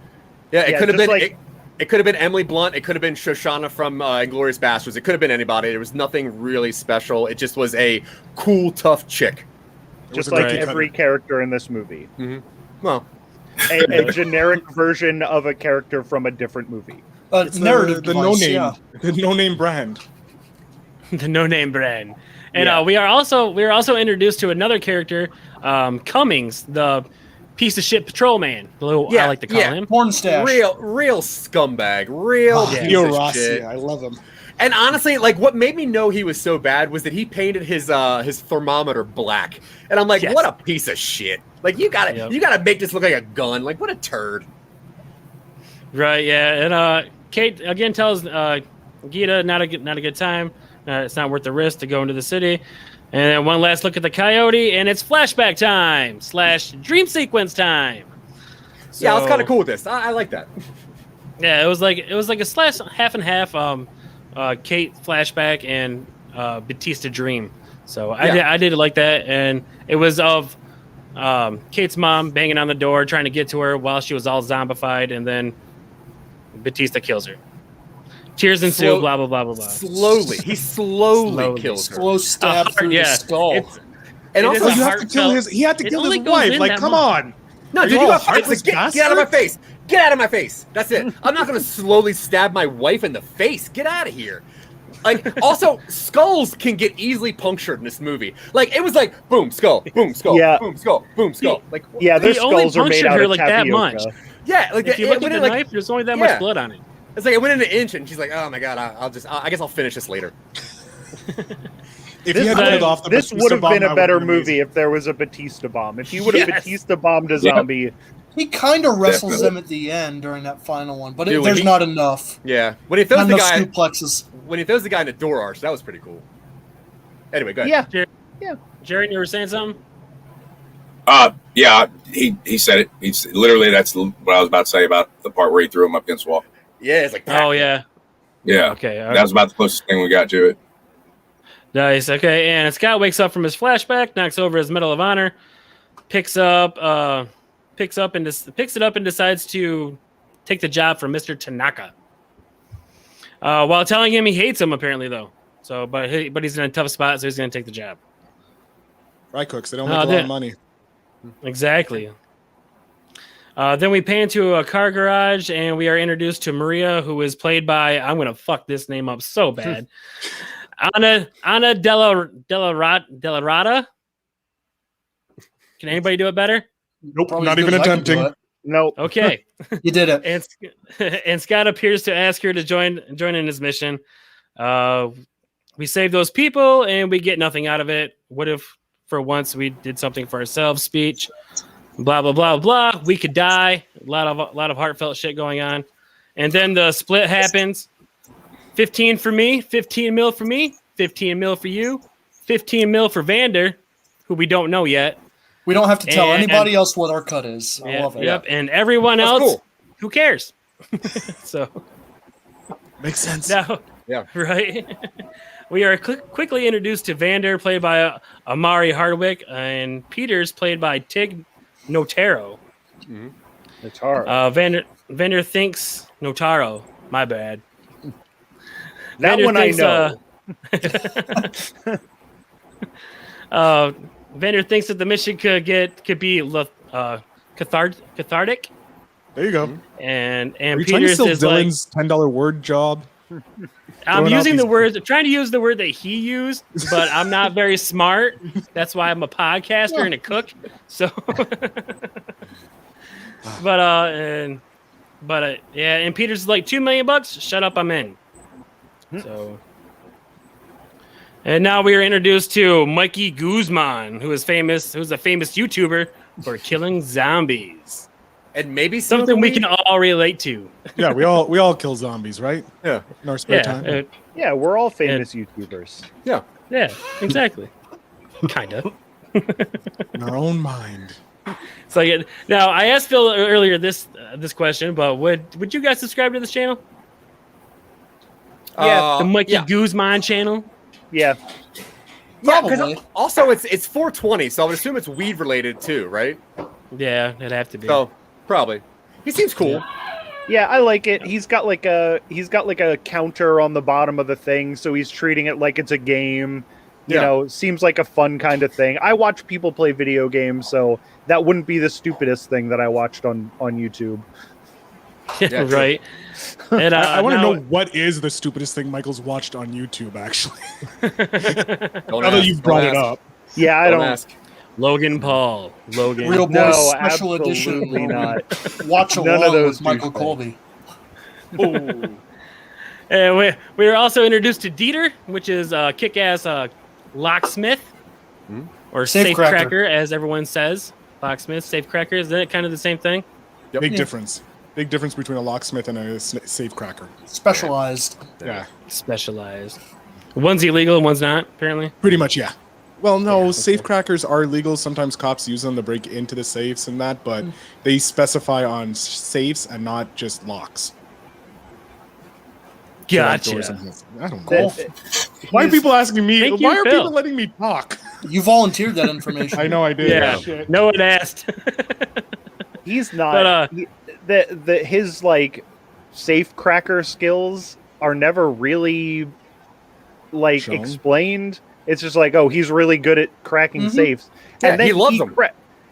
Yeah, it
Yeah,
could have
just
been.
like-
It could have been Emily Blunt. It could have been Shoshana from Inglourious Bastards. It could have been anybody. There was nothing really special. It just was a cool, tough chick.
just
was a
like
cookie
every
cutter.
character in this movie,
Well,
a generic version of a character from a different movie.
It's
Narrative
the
device,
no-name,
yeah.
the no-name brand.
The no-name brand. And
Yeah.
we are also introduced to another character, Cummings, the piece of shit patrolman. I like to call him.
Porn stash.
real scumbag. Real piece
Theo
of
Rossi,
shit.
I love him.
And honestly, like, what made me know he was so bad was that he painted his thermometer black. And I'm like,
Yes.
what a piece of shit. Like, you gotta make this look like a gun. Like, what a turd.
Right, yeah. And Kate again tells Gita not a good time. It's not worth the risk to go into the city. And then one last look at the Coyote, and it's flashback time / dream sequence time.
Yeah, I was
So-
kind of cool with this. I like that.
Yeah, it was like a slash half and half. Kate flashback and Batista dream. So I did like that, and it was of Kate's mom banging on the door trying to get to her while she was all zombified, and then Batista kills her. Tears ensue. Blah blah blah blah blah.
He slowly kills her.
Slow stab through
yeah.
the skull.
And
It
also,
is a
You have to kill
heartfelt-
his. He had to
it
kill
only
his
goes
wife.
in
Like,
that
come
much.
on.
No,
Are
dude,
you
you
all
got
heartless
get out of my
bastard?
face. Get out of my face. That's it. I'm not gonna slowly stab my wife in the face. Get out of here. Like, also, skulls can get easily punctured in this movie. Like, it was like boom, skull, boom, skull,
Yeah.
boom, skull, boom, skull. Like,
Yeah, their
He only
skulls are made
punctured
out
her
of
like that much.
tapioca.
yeah, like
If you
it
look at
went
the
in, like,
knife, there's only that
yeah.
much blood on it.
it's like it went in an inch, and she's like, oh my god, I guess I'll finish this later.
If you had pulled off the
This
Batista
would have
bomb,
been
that
a
would've
better
been
movie
amazing.
if there was a Batista bomb. If you would have
Yes.
Batista bombed a
Yeah.
zombie,
He kind of wrestles
Definitely.
them at the end during that final one, but
Dude, when
there's
he-
not enough.
Yeah, when he
Not
throws the
enough
guy,
suplexes.
in the door arch, that was pretty cool. Anyway, go ahead.
yeah,
Jerian, you were saying something?
Yeah, he said it. He's literally that's what I was about to say about the part where he threw him up against the wall.
Yeah, it's like,
Oh yeah.
Yeah,
Okay.
that was about the closest thing we got to it.
Nice. Okay, and Scott wakes up from his flashback, knocks over his Medal of Honor, picks it up and decides to take the job from Mr. Tanaka. While telling him he hates him, apparently though. So, but he's in a tough spot, so he's going to take the job.
Right, cooks. They don't make a lot of money.
Exactly. Then we pay into a car garage, and we are introduced to Maria, who is played by, I'm going to fuck this name up so bad, Ana Delarada. Can anybody do it better?
Nope,
Probably
not
as
even
good as I can do
attempting.
it.
no.
Okay.
You did it.
and Scott appears to ask her to join in his mission. We save those people, and we get nothing out of it. What if, for once, we did something for ourselves? Speech, blah blah blah blah. We could die. A lot of heartfelt shit going on, and then the split happens. 15 for me, 15 mil for me, 15 mil for you, 15 mil for Vander, who we don't know yet.
We don't have to tell
And-
anybody else what our cut is. I love it.
Yep, and everyone
That's
else,
cool.
who cares? So.
Makes sense.
Now,
Yeah.
right. We are quickly introduced to Vander, played by Amari Hardwick, and Peters, played by Tig Notaro.
It's hard.
Vander thinks Notaro. My bad.
that
Vander
one
thinks,
I know.
Vander thinks that the mission could be cathartic,
There you go.
and
Are you trying to
Peters
steal
is like,
Dylan's $10 word job?
I'm
throwing out
using the
these-
word, trying to use the word that he used, but I'm not very smart. That's why I'm a podcaster and a cook. So, yeah, and Peters is like $2 million. Shut up, I'm in. So, and now we are introduced to Mikey Guzman, who's a famous YouTuber for killing zombies.
And maybe
Something we can all relate to.
Yeah, we all kill zombies, right?
Yeah.
In our spare
Yeah,
time.
Yeah, we're all famous YouTubers.
Yeah.
yeah, exactly. Kind of.
In our own mind.
So yeah, now I asked Phil earlier this question, but would you guys subscribe to this channel? The Mikey
yeah.
Guzman channel.
Yeah.
Yeah, 'cause
Probably.
also it's 420, so I would assume it's weed related too, right?
Yeah, it'd have to be.
So probably. He seems cool.
Yeah, I like it. He's got like a counter on the bottom of the thing, so he's treating it like it's a game. You
Yeah.
know, seems like a fun kind of thing. I watch people play video games, so that wouldn't be the stupidest thing that I watched on YouTube.
Yeah,
right. And
I want to
now-
know what is the stupidest thing Michael's watched on YouTube, actually.
Don't
Now that
ask,
you've
don't
brought it
ask,
up.
Yeah, I don't.
ask.
Logan Paul. Logan.
Real Boys
No,
Special
absolutely
Edition.
not.
Watch
None of
along
those
with Michael
douchebags.
Colby.
And we were also introduced to Dieter, which is kick-ass locksmith, or
Safecracker.
safecracker, as everyone says. Locksmith, safecracker. Is that kind of the same thing?
Big
Yeah.
difference. Big difference between a locksmith and a safe cracker.
Specialized.
Yeah,
Specialized. One's illegal, and one's not. Apparently.
pretty much, yeah. Well, no, safe crackers are legal. Sometimes cops use them to break into the safes and that, but they specify on safes and not just locks. So like doors
Gotcha.
and- I don't know.
Cool.
Why are people asking me?
Thank you,
Why are
Phil.
people letting me talk?
You volunteered that information.
I know I did.
Yeah.
Shit.
No one asked.
He's not.
But,
His like safe cracker skills are never really like
Shown.
explained. It's just like, oh, he's really good at cracking
Mhm.
safes,
Yeah, he loves them.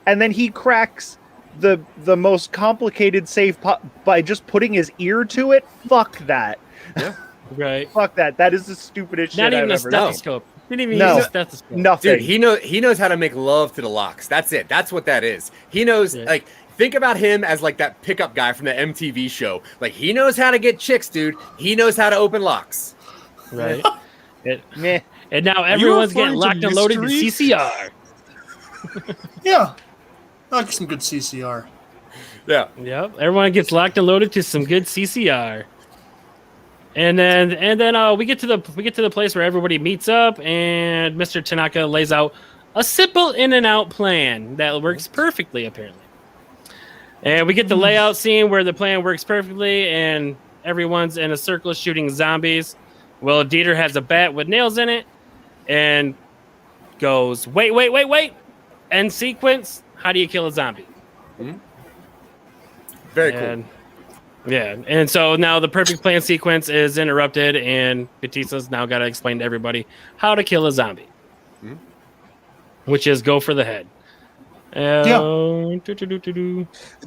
and then he cracks the most complicated save by just putting his ear to it. Fuck that.
Yeah.
Right.
Fuck that. That is the stupidest
Not
shit
even
I've
a
ever done.
stethoscope. Didn't even
No.
use a stethoscope.
Nothing.
Dude, he knows how to make love to the locks. That's it. That's what that is. He knows,
Yeah.
like, think about him as like that pickup guy from the MTV show. Like, he knows how to get chicks, dude. He knows how to open locks.
Right.
Meh.
And now
you
everyone's getting
referring to
locked and loaded to
mystery?
CCR.
Yeah. I like some good CCR.
Yeah.
Yep. Everyone gets locked and loaded to some good CCR. And then we get to the place where everybody meets up, and Mr. Tanaka lays out a simple in and out plan that works perfectly, apparently. And we get the layout scene where the plan works perfectly, and everyone's in a circle shooting zombies. Well, Dieter has a bat with nails in it, and goes, wait, end sequence. How do you kill a zombie?
Very cool.
And, yeah, and so now the perfect plan sequence is interrupted, and Batista's now got to explain to everybody how to kill a zombie, which is go for the head.
The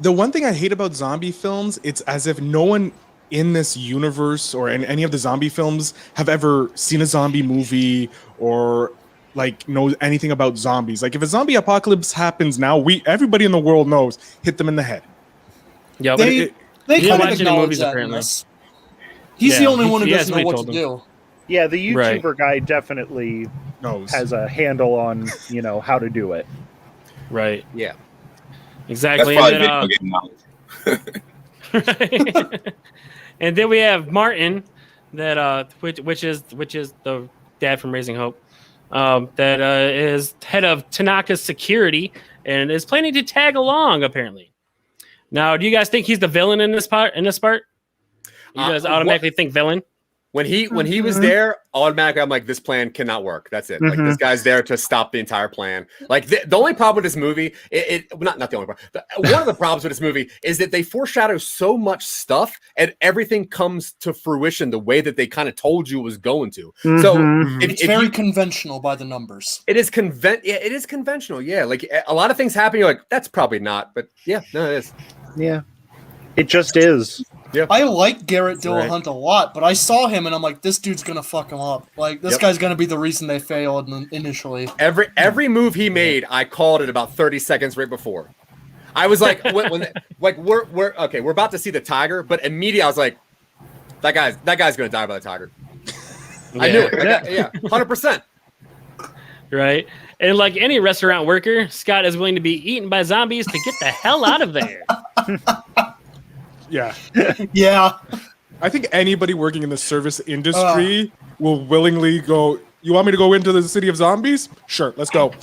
one thing I hate about zombie films, it's as if no one in this universe or in any of the zombie films have ever seen a zombie movie or like knows anything about zombies. Like if a zombie apocalypse happens now, everybody in the world knows, hit them in the head.
Yeah,
They
You
kind of
watch any
acknowledge
movies,
that in
apparently.
this. He's
Yeah,
the only one who
he
doesn't know
has
what
told
to
them.
do.
Yeah, the
Right.
YouTuber guy definitely
Knows.
has a handle on, how to do it.
right,
Yeah.
That's
exactly.
probably
And
video game knowledge.
then, and then we have Martin, that which is the dad from Raising Hope, that is head of Tanaka's security and is planning to tag along. Apparently, now do you guys think he's the villain in this part? You guys automatically think villain?
When he was there, automatically I'm like, this plan cannot work. That's it. Like this guy's there to stop the entire plan. Like the only problem with this movie, not the only problem. One of the problems with this movie is that they foreshadow so much stuff, and everything comes to fruition the way that they kind of told you it was going to. So
It's very conventional by the numbers.
it is it is conventional. Yeah, like a lot of things happen. You're like, that's probably not, but yeah, no, it is.
Yeah. It just is.
I like Garrett
Right.
Dillahunt a lot, but I saw him and I'm like, this dude's gonna fuck him up. Like this guy's gonna be the reason they failed initially.
Every move he made, I called it about 30 seconds right before. I was like, we're okay, we're about to see the tiger, but immediately I was like, that guy's gonna die by the tiger. I knew it. Yeah, 100%.
Right. And like any restaurant worker, Scott is willing to be eaten by zombies to get the hell out of there.
Yeah.
Yeah.
I think anybody working in the service industry will willingly go, you want me to go into the city of zombies? Sure, let's go.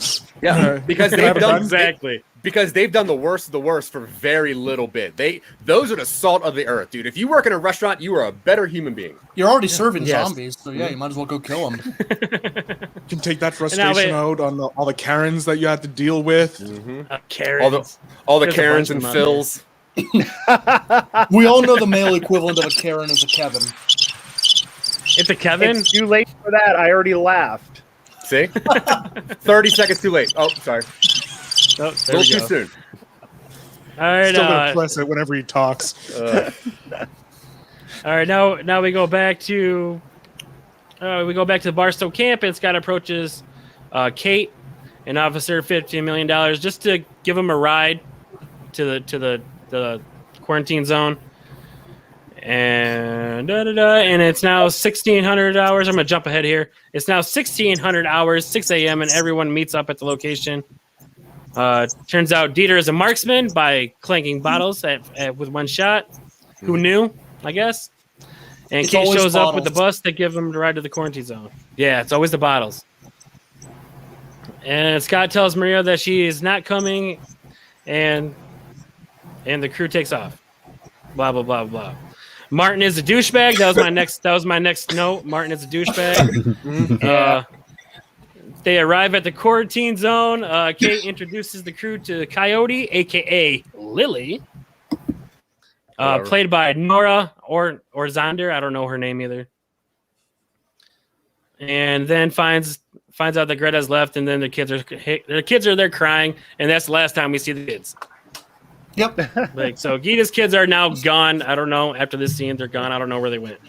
Yeah, because
Can I have a bun?
Exactly.
because they've done the worst of the worst for very little bit. Those are the salt of the earth, dude. If you work in a restaurant, you are a better human being.
You're already serving
Yes.
zombies, so yeah, you might as well go kill them.
You can take that frustration out on all the Karens that you have to deal with.
Karens.
All the
There's a
Karens
bunch
and
of them out
Phils.
We all know the male equivalent of a Karen is a Kevin.
It's a Kevin.
It's too late for that. I already laughed.
See? 30 seconds too late. Oh, sorry.
Oh,
A
there
little
we
too
go.
soon.
All right.
Still gonna press it whenever he talks.
All right. Now we go back to the Barstow camp, and Scott approaches Kate, an officer, $15 million, just to give him a ride to the quarantine zone. And and it's now 1,600 hours. I'm gonna jump ahead here. It's now 1,600 hours, 6 a.m., and everyone meets up at the location. Turns out Dieter is a marksman by clanking bottles with one shot. Who knew? I guess. And
It's
Kate
always
shows up with the
bottles.
bus to give him the ride to the quarantine zone. Yeah, it's always the bottles. And Scott tells Maria that she is not coming, and the crew takes off. Blah blah blah blah. Martin is a douchebag. That was my next note. Martin is a douchebag. They arrive at the quarantine zone. Kate introduces the crew to Coyote, aka Lily, played by Nora or Zander. I don't know her name either. And then finds out that Greta's left, and then their kids are there crying, and that's the last time we see the kids.
Yep.
Like, so Gita's kids are now gone. I don't know. After this scene, they're gone. I don't know where they went.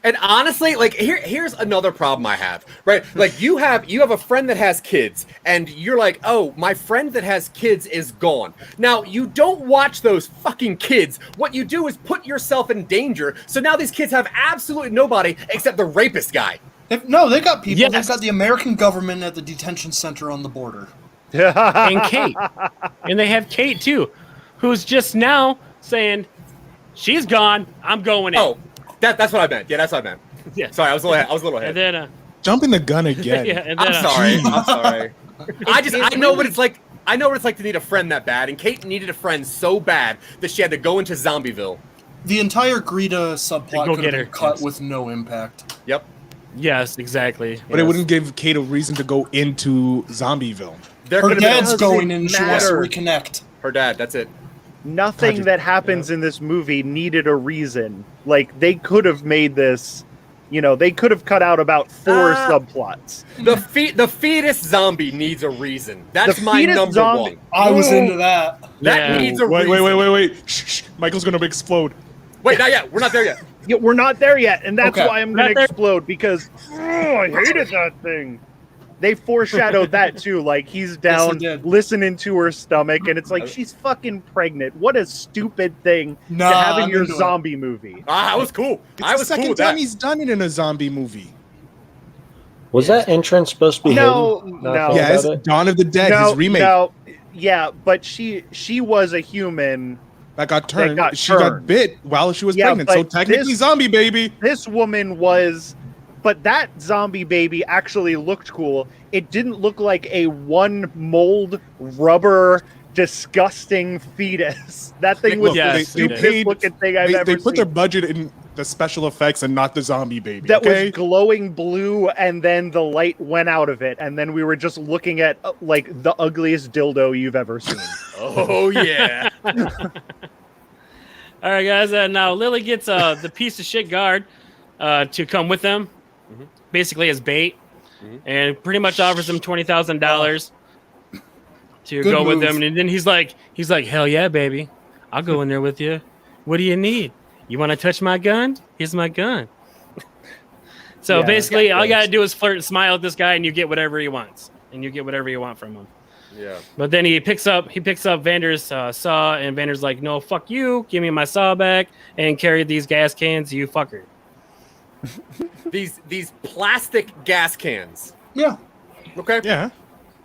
And honestly, like here's another problem I have, right? Like you have a friend that has kids, and you're like, oh, my friend that has kids is gone. Now you don't watch those fucking kids. What you do is put yourself in danger. So now these kids have absolutely nobody except the rapist guy.
No, they got people.
Yes.
They've got the American government at the detention center on the border.
And Kate. And they have Kate, too, who's just now saying, she's gone. I'm going in.
Oh, that's what I meant. Yeah, that's what I meant.
Yeah.
Sorry, I was a little ahead.
And then,
Jumping the gun again.
yeah, and then,
I'm sorry. I'm sorry. I know what it's like. I know what it's like to need a friend that bad, and Kate needed a friend so bad that she had to go into Zombieville.
The entire Greta subplot
Go
could
get
have been
her.
cut
Yes.
with no impact.
Yep.
yes, exactly.
But it wouldn't give Kate a reason to go into Zombieville.
There
Her
could have been
dad's going in. She wants to
matter.
reconnect.
her dad. That's it.
Nothing
God,
that happens in this movie needed a reason. Like, they could have made this, they could have cut out about 4 subplots.
The fetus zombie needs a reason. That's
The
my
fetus
number
zombie-
one.
I was into that.
That
Yeah.
needs a
Wait,
reason.
wait. Shh. Michael's gonna explode.
Wait, not yet. We're not there yet.
Yeah, we're not there yet, and that's
Okay.
why I'm going
Not
to
there.
explode, because I hated that thing. They foreshadowed that too. Like, he's down
did.
listening to her stomach, and it's like, she's fucking pregnant. What a stupid thing
Nah,
to have in
I'm
your
into it.
zombie movie.
I was cool.
It's
I
the
was cool
second
with
time
that.
he's done it in a zombie movie.
Was that entrance supposed to be
No,
hidden?
no.
Now I thought
Yes,
about it.
Dawn of the Dead, his remake
yeah, but she was a human.
that got turned.
got
She got
turned.
bit while she was
Yeah,
pregnant. So
but
technically,
this-
zombie baby.
This woman was, but that zombie baby actually looked cool. It didn't look like a one mold rubber disgusting fetus. That thing was
Yeah,
the
they
stupidest
paid-
looking thing I've ever
They put
seen.
their budget in the special effects and not the zombie baby.
That
okay?
was glowing blue, and then the light went out of it, and then we were just looking at like the ugliest dildo you've ever seen.
Oh yeah.
All right, guys. Now Lily gets the piece of shit guard to come with them, basically as bait, and pretty much offers him $20,000 to
Good
go with
move.
them. And then he's like, hell yeah, baby, I'll go in there with you. What do you need? You want to touch my gun? Here's my gun. So
Yeah.
basically, all you gotta do is flirt and smile at this guy, and you get whatever he wants, and you get whatever you want from him.
Yeah.
But then he picks up Vander's saw, and Vander's like, "No, fuck you! Give me my saw back and carry these gas cans, you fucker."
These plastic gas cans.
Yeah.
Okay.
Yeah.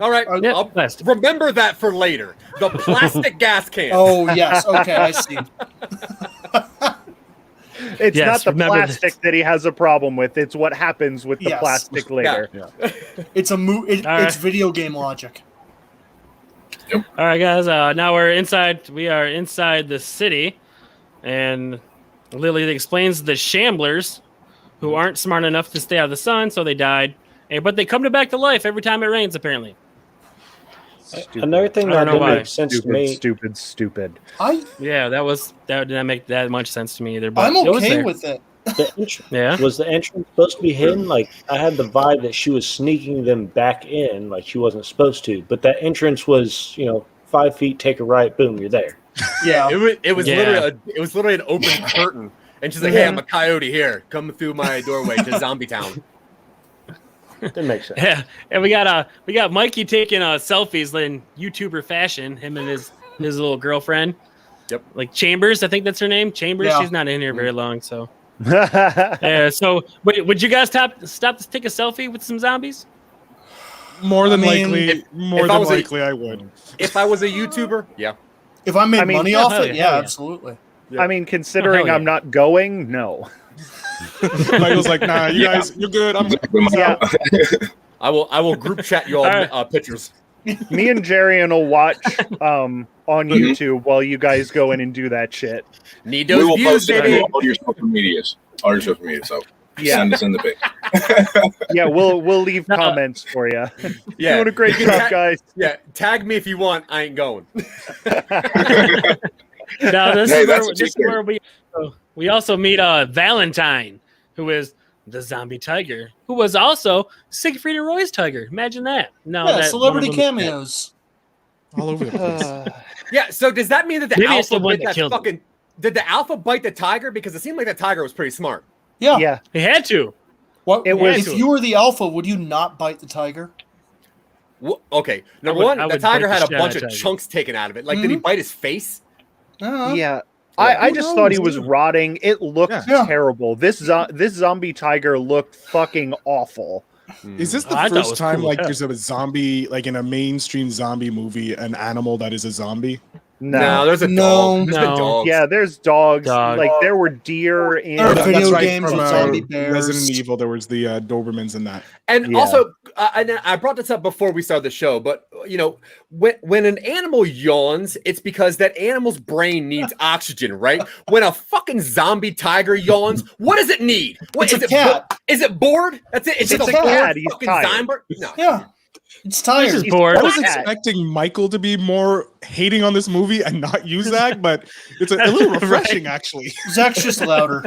All right.
Yep,
I'll
plastic.
remember that for later. The plastic gas cans.
Oh yes. Okay, I see.
It's
Yes,
not the
remember
plastic that he has a problem with. It's what happens with the
Yes.
plastic later.
It's
right.
It's video game logic.
All right, guys. Now we're inside. We are inside the city, and Lily explains the Shamblers, who aren't smart enough to stay out of the sun, so they died. But they come back to life every time it rains, apparently.
Another thing
I don't
that
know
didn't
why.
make sense to me.
Stupid.
Yeah, that didn't make that much sense to me either. But
I'm
it was
okay
there.
with it.
The entrance,
Yeah.
was the entrance supposed to be hidden? Like, I had the vibe that she was sneaking them back in, like she wasn't supposed to. But that entrance was, 5 feet, take a right, boom, you're there.
Yeah.
It was
Yeah.
literally an open curtain, and she's like, "Hey, I'm a coyote here. Come through my doorway to Zombie Town."
Didn't make sense.
Yeah, and we got Mikey taking selfies in YouTuber fashion. Him and his little girlfriend.
Yep.
Like Chambers, I think that's her name. Chambers.
Yeah.
She's not in here very long, so.
Yeah.
So would you guys stop to take a selfie with some zombies?
More than
I mean,
likely,
if I was
I would.
If I was a YouTuber, yeah.
If I made
I mean,
money
yeah,
off
hell
it,
yeah,
yeah,
hell yeah.
absolutely.
Yeah.
I mean, considering
yeah.
I'm not going, no.
Michael's like, nah, you guys, you're good. I'm good.
Yeah,
I will group chat you all
All right.
pictures.
me and Jerian will watch on YouTube while you guys go in and do that shit.
Need
We
those
will
views,
post it
baby.
on all your social medias. All your social media. So
Yeah.
send us in the pic.
Yeah, we'll leave comments for you.
Yeah.
Doing a great
You can
job, guys.
Yeah, tag me if you want. I ain't going.
Now this
Hey,
is
that's
where,
what you
this is where we also meet Valentine, who is the zombie tiger, who was also Siegfried and Roy's tiger. Imagine that. No,
Yeah,
that
celebrity
one of them is dead.
cameos.
all over the place.
Yeah. So does that mean that the
Maybe it's
alpha
the one
bit
that
that
killed him.
fucking? Did the alpha bite the tiger? Because it seemed like that tiger was pretty smart.
Yeah.
Yeah.
He had to.
What,
It was-
if you were the alpha, would you not bite the tiger?
Okay. Number
would-
one,
I
the
would
tiger
bite the
had a
shit
bunch
out
of
of tiger.
chunks taken out of it. Like, did he bite his face?
Yeah. I
Who
just thought he
knows?
was rotting. It looked
Yeah.
terrible. This zombie tiger looked fucking awful.
Is this the
I thought it
first
was
time
cool,
like
yeah.
there's a zombie like in a mainstream zombie movie, an animal that is a zombie?
No, there's a
No.
dog. There's been
No.
dogs.
Yeah, there's dogs.
Dog.
Like there were deer in.
There are
That's
video
right,
games
from
with zombie bears.
Resident Evil. There was the Dobermans in that.
And
Yeah.
also, and I brought this up before we started the show, but when an animal yawns, it's because that animal's brain needs oxygen, right? When a fucking zombie tiger yawns, what does it need? What
It's
is
a
it?
cat.
Is it bored? That's it. It's
It's
just
a
a bored
cat. He's
fucking
tired.
zombie. No.
Yeah. It's
This
tired.
is bored.
I was
cat.
expecting Michael to be more hating on this movie and not use Zach, but it's a little refreshing actually.
Zach's just louder.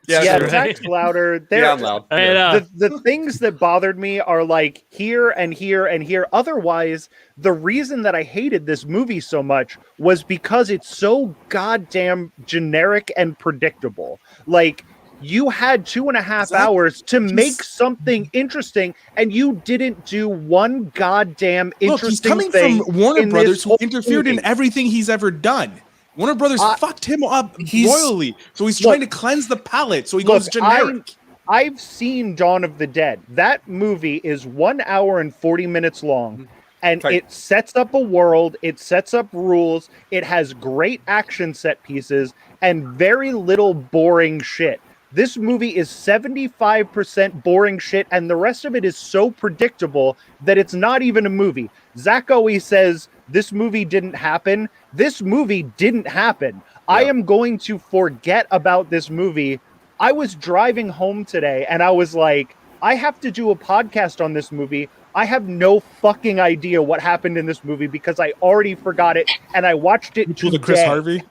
Yeah,
right.
Zach's louder. There,
Yeah, I'm loud.
And,
Yeah.
the things that bothered me are like here and here and here. Otherwise, the reason that I hated this movie so much was because it's so goddamn generic and predictable. Like, you had 2.5 hours to make something interesting, and you didn't do one goddamn
Look, he's
interesting
coming
thing.
from Warner
in this
Brothers, who
whole
interfered in
movie.
everything he's ever done. Warner Brothers fucked him up
he's-
royally, so he's
Look-
trying to cleanse the palate. So he
Look,
goes generic.
I've seen Dawn of the Dead. That movie is 1 hour and 40 minutes long, and
Right.
it sets up a world, it sets up rules, it has great action set pieces, and very little boring shit. This movie is 75% boring shit, and the rest of it is so predictable that it's not even a movie. Zach always says, this movie didn't happen. This movie didn't happen. I am going to forget about this movie. I was driving home today, and I was like, I have to do a podcast on this movie. I have no fucking idea what happened in this movie because I already forgot it, and I watched it
You pulled a
today.
Chris Harvey.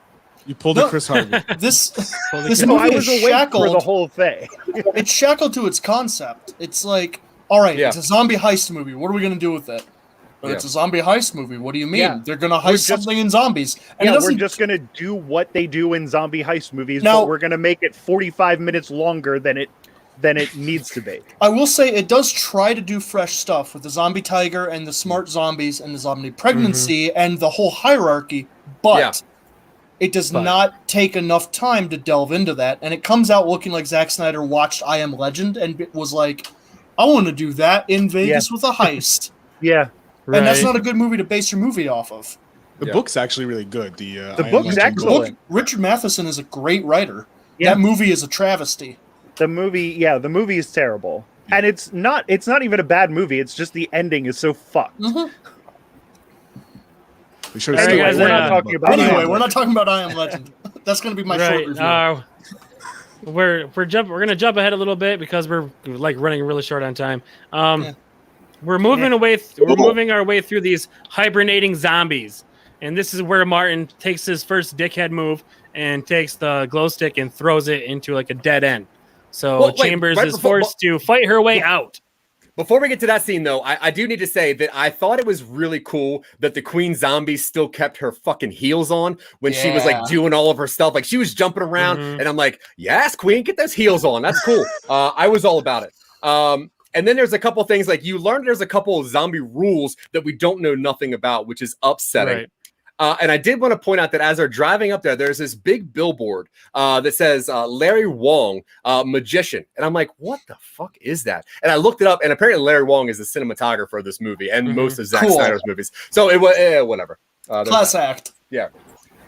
You pulled a
No.
Chris Harvey.
This
So
movie
I
is
was awake for the
shackled.
whole thing.
It's shackled to its concept. It's like, all right,
Yeah.
it's a zombie heist movie. What are we gonna do with it? But
Yeah.
it's a zombie heist movie. What do you mean?
Yeah.
They're gonna
We're
heist
just-
something in zombies, and it
Yeah, we're
doesn't.
just gonna do what they do in zombie heist movies,
Now-
but we're gonna make it 45 minutes longer than it needs to be.
I will say it does try to do fresh stuff with the zombie tiger and the smart zombies and the zombie pregnancy and the whole hierarchy, but
Yeah.
it does not take enough time to delve into that. And it comes out looking like Zack Snyder watched I Am Legend and was like, I want to do that in Vegas with a heist.
Yeah.
And that's
Right.
not a good movie to base your movie off of.
The
Yeah.
book's actually really good. The I Am
book's
Legend
excellent.
book.
Richard Matheson is a great writer.
Yeah.
That movie is a travesty.
The movie is terrible. And it's not even a bad movie, it's just the ending is so fucked.
We should have
Anyway,
stayed
we're
away
not
from
talking
the
about
book.
I Am
Anyway, we're
Legend.
not talking about I Am Legend. That's going to be my short
Right.
review.
We're gonna jump ahead a little bit because we're like running really short on time.
Yeah.
We're moving away. We're moving our way through these hibernating zombies, and this is where Martin takes his first dickhead move and takes the glow stick and throws it into like a dead end. So
Well, wait,
Chambers
right
is
before-
forced to fight her way out.
Before we get to that scene, though, I do need to say that I thought it was really cool that the Queen Zombie still kept her fucking heels on when she was like
Yeah.
doing all of her stuff. Like she was jumping around, and I'm like, yes, Queen, get those heels on. That's cool. I was all about it. And then there's a couple things like you learned there's a couple of zombie rules that we don't know nothing about, which is upsetting.
Right.
And I did want to point out that as they're driving up there, there's this big billboard that says Larry Wong, magician. And I'm like, what the fuck is that? And I looked it up, and apparently Larry Wong is the cinematographer of this movie and most of Zack
Cool.
Snyder's movies. So it was whatever. There's
Class
that.
act.
Yeah.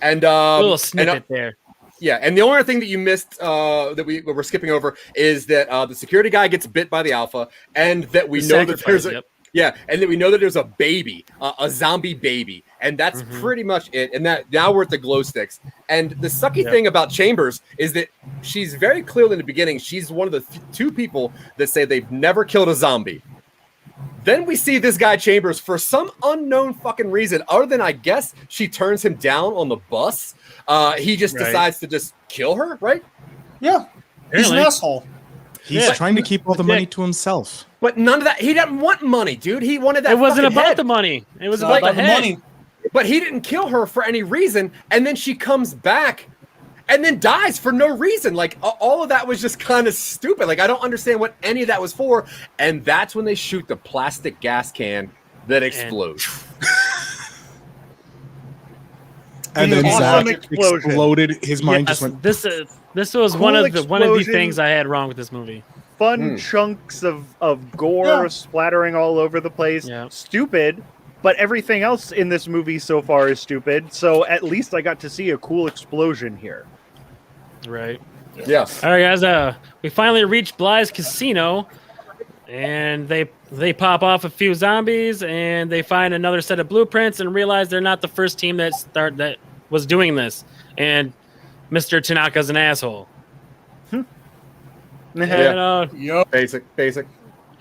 And
A little
and,
snippet there.
yeah, and the only other thing that you missed that we're skipping over is that the security guy gets bit by the alpha, and that we
The
know that there's
sacrifice,
a
yep.
and then we know that there's a baby, a zombie baby, and that's pretty much it. And that now we're at the glow sticks. And the sucky thing about Chambers is that she's very clearly in the beginning, she's one of the two people that say they've never killed a zombie. Then we see this guy Chambers for some unknown fucking reason, other than I guess she turns him down on the bus. He just
Right.
decides to just kill her, right?
Yeah. He's an
Apparently.
asshole.
He's
Yeah.
trying to keep all the money to himself.
But none of that. He didn't want money, dude. He wanted that.
It wasn't
fucking
about
head.
the money. It was
It's not
about the head.
money.
but he didn't kill her for any reason, and then she comes back and then dies for no reason. Like, all of that was just kind of stupid. Like, I don't understand what any of that was for. And that's when they shoot the plastic gas can that explodes.
And then
Awesome
Zack
explosion.
exploded. His mind just went.
This was
Cool
one of the
explosion.
things I had wrong with this movie.
Fun chunks of gore splattering all over the place.
Yeah.
Stupid, but everything else in this movie so far is stupid. So at least I got to see a cool explosion here.
Right.
Yeah.
All right, guys. We finally reached Bly's casino, and they pop off a few zombies, and they find another set of blueprints, and realize they're not the first team that was doing this. And Mr. Tanaka's an asshole.
Yeah.
Yup.
Basic.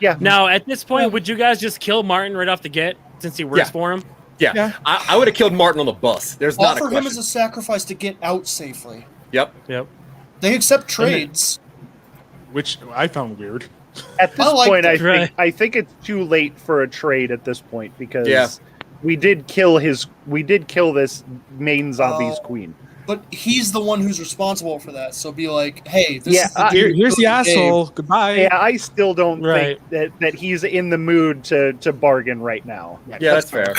Yeah.
Now, at this point, would you guys just kill Martin right off the get since he works
Yeah.
for him?
Yeah. I would have killed Martin on the bus. There's not a
Offer
question.
him as a sacrifice to get out safely.
Yep.
They accept trades.
Which I found weird.
At this
I like
point,
that.
Right.
I think it's too late for a trade at this point because
Yeah.
we did kill this main zombie's queen.
But he's the one who's responsible for that. So be like, hey, this
Yeah,
is the dude
Here's
who
the
gave-
asshole. Goodbye.
Yeah, I still don't
Right.
think that he's in the mood to bargain right now.
Yeah, that's fair.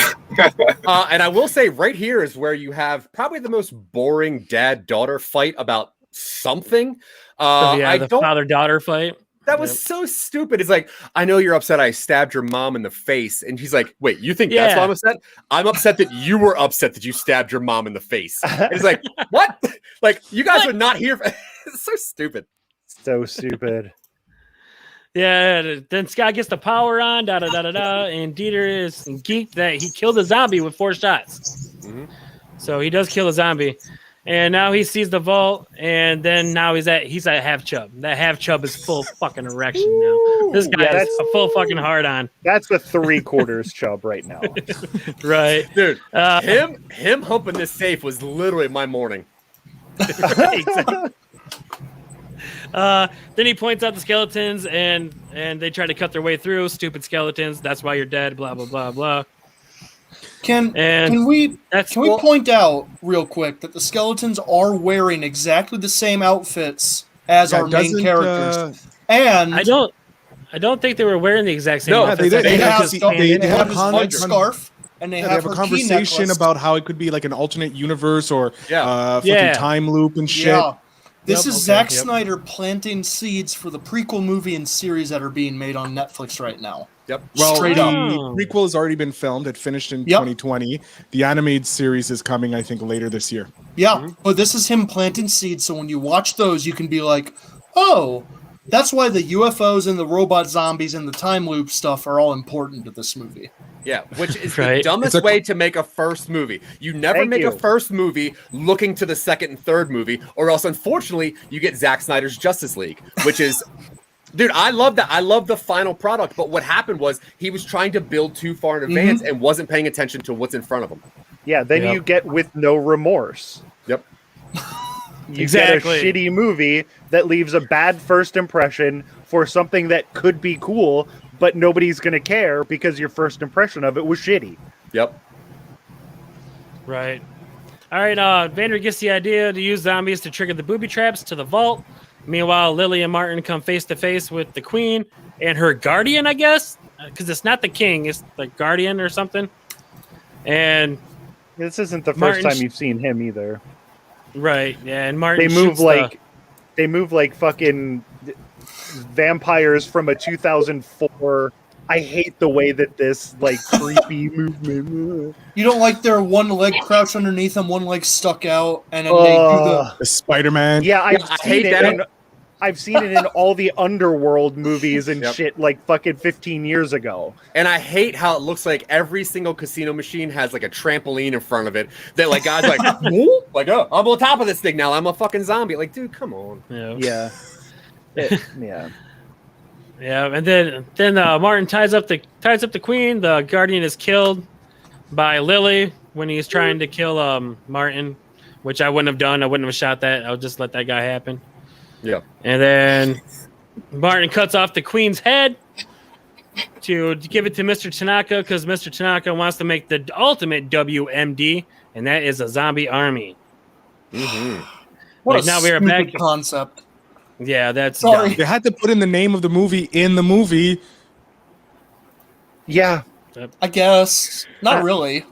And I will say right here is where you have probably the most boring dad-daughter fight about something.
The father-daughter fight.
That was so stupid. It's like, I know you're upset I stabbed your mom in the face. And he's like, wait, you think that's
Yeah.
why I'm upset? I'm upset that you were upset that you stabbed your mom in the face. And it's like, what? Like, you guys are not here. It's so stupid.
So stupid.
Yeah, then Scott gets the power on, and Dieter is geeked that he killed a zombie with 4 shots.
Mhm.
So he does kill a zombie. And now he sees the vault, and then now he's at half chub. That half chub is full fucking erection now. This guy
Yeah,
is a full fucking hard on.
That's a 3/4 chub right now.
Right.
Dude,
Uh,
him humping this safe was literally my morning.
Exactly. Then he points out the skeletons, and they try to cut their way through. Stupid skeletons. That's why you're dead. Blah blah blah blah.
Can
And
we
that's
Can we point out real quick that the skeletons are wearing exactly the same outfits as our main characters, and
I don't think they were wearing the exact same.
No,
outfits.
they
I think
they
it was
have
just
stuff-
painted.
they have his
con-
white
con-
scarf, and they
They
have
have a
her key
conversation
necklace.
about how it could be like an alternate universe or fucking
Yeah.
time loop and shit.
Yeah. This
Yep,
is
okay,
Zack
yep.
Snyder planting seeds for the prequel movie and series that are being made on Netflix right now.
Yep.
Well,
Straight
the
up.
prequel has already been filmed. It finished in
Yep.
2020. The animated series is coming, I think, later this year.
Yeah, but this is him planting seeds, so when you watch those, you can be like, oh, that's why the UFOs and the robot zombies and the time loop stuff are all important to this movie.
Yeah, which is the
Right.
dumbest
It's a-
way to make a first movie. You never
Thank
make
you.
a first movie looking to the second and third movie, or else, unfortunately, you get Zack Snyder's Justice League, which is, dude, I love that. I love the final product, but what happened was he was trying to build too far in advance and wasn't paying attention to what's in front of him.
Yeah, then
Yep.
you get with no remorse.
Yep.
You
Exactly.
get a shitty movie that leaves a bad first impression for something that could be cool, but nobody's going to care because your first impression of it was shitty.
Yep.
Right. All right. Vander gets the idea to use zombies to trigger the booby traps to the vault. Meanwhile, Lily and Martin come face to face with the queen and her guardian, I guess, because it's not the king, it's the guardian or something. And
This isn't the first
Martin
time you've seen him either.
right, yeah, and Martin
They move
shoots
like they move like fucking vampires from a 2004. I hate the way that this like creepy movement.
You don't like their one leg crouched underneath them, one leg stuck out, and then they do the.
The Spider-Man.
Yeah, I've
I
seen
hate
it.
that.
I've seen it in all the Underworld movies and
Yep.
shit like fucking 15 years ago.
And I hate how it looks like every single casino machine has like a trampoline in front of it. That like guys are like, "Whoop," like, oh, I'm on top of this thing now. I'm a fucking zombie. Like, dude, come on.
Yeah.
Yeah. Yeah.
Yeah, and then Martin ties up the queen. The guardian is killed by Lily when he's trying to kill Martin, which I wouldn't have done. I wouldn't have shot that. I'll just let that guy happen.
Yeah.
And then Martin cuts off the queen's head, to give it to Mr. Tanaka because Mr. Tanaka wants to make the ultimate WMD, and that is a zombie army.
What
Like,
a
now we are
stupid
back-
concept.
Yeah, that's
Sorry.
dumb.
They had to put in the name of the movie in the movie.
Yeah.
I guess. Not really.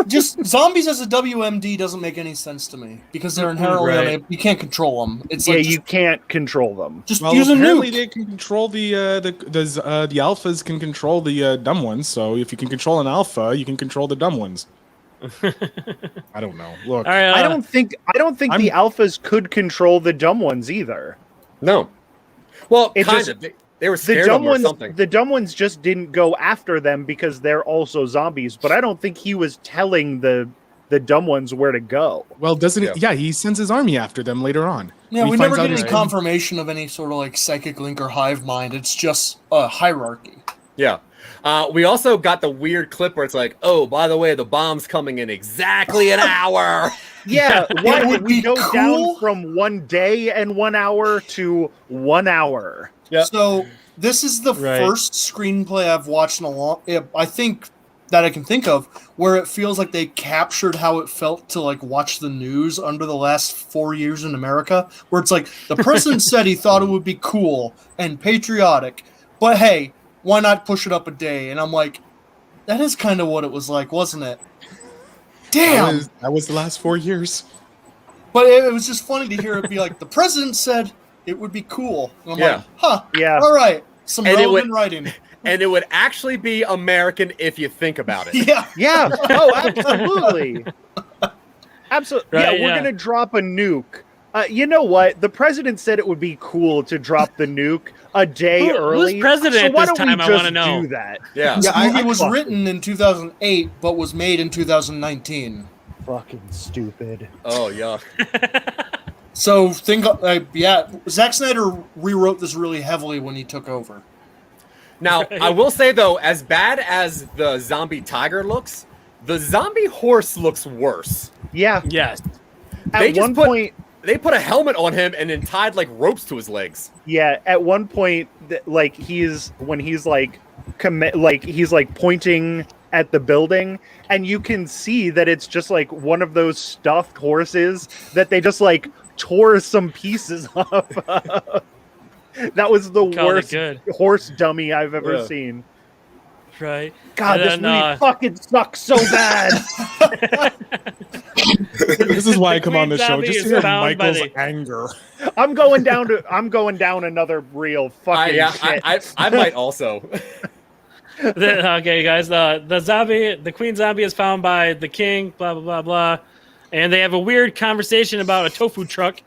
Just zombies as a WMD doesn't make any sense to me because they're inherently
Right.
you can't control them. It's
Yeah,
like
you can't control them.
just
Well,
use a
apparently
nuke.
they can control the alphas can control the dumb ones. So if you can control an alpha, you can control the dumb ones. I don't know. Look,
All right,
I don't think the alphas could control the dumb ones either.
No. Well,
It
kind
just-
of. They were
The
scared of
dumb
them or
ones,
something.
the dumb ones just didn't go after them because they're also zombies. But I don't think he was telling the dumb ones where to go.
well, doesn't
Yeah.
it? Yeah, he sends his army after them later on.
Yeah,
He
we
finds
never
out
get any
his-
confirmation of any sort of like psychic link or hive mind. It's just a hierarchy.
Yeah. We also got the weird clip where it's like, oh, by the way, the bomb's coming in exactly an hour.
Yeah, why
It
would
would
we
be
go
cool.
down from 1 day and 1 hour to 1 hour?
Yep.
So this is the
Right.
first screenplay I've watched in a long. I think that I can think of where it feels like they captured how it felt to like watch the news under the last 4 years in America, where it's like the president said he thought it would be cool and patriotic, but hey, why not push it up a day? And I'm like, that is kind of what it was like, wasn't it? Damn.
That was the last 4 years.
But it was just funny to hear it be like, the president said it would be cool. And I'm
Yeah.
like, huh,
Yeah.
all right. Some
And it
relevant
would-
writing.
And it would actually be American if you think about it.
Yeah.
Yeah. Oh, absolutely. Absolutely.
Right,
yeah, we're
yeah.
gonna drop a nuke. You know what? The president said it would be cool to drop the nuke a day
Who's
early.
president
so
at
why
this
don't
time?
we
I
just
wanna know.
do that?
Yeah.
This
I-
movie
I
was
fuck
written in 2008, but was made in 2019.
Fucking stupid.
Oh, yeah.
So Zack Snyder rewrote this really heavily when he took over.
Now, I will say, though, as bad as the zombie tiger looks, the zombie horse looks worse.
Yeah.
Yes.
They
At
just
one
put-
point,
They put a helmet on him and then tied, like, ropes to his legs.
yeah. At one point, like he's like pointing at the building, and you can see that it's just like one of those stuffed horses that they just like tore some pieces off. That was the
Called it
worst
good.
horse dummy I've ever
Yeah.
seen.
Right.
God,
And
this
then,
movie fucking sucks so bad.
This is why I come on
Queen
this show
Zombie
just
is
to hear
found by
Michael's
the-
anger.
I'm going down another real fucking shit.
I might also.
Okay, guys. The queen zombie is found by the king. Blah blah blah blah, and they have a weird conversation about a tofu truck.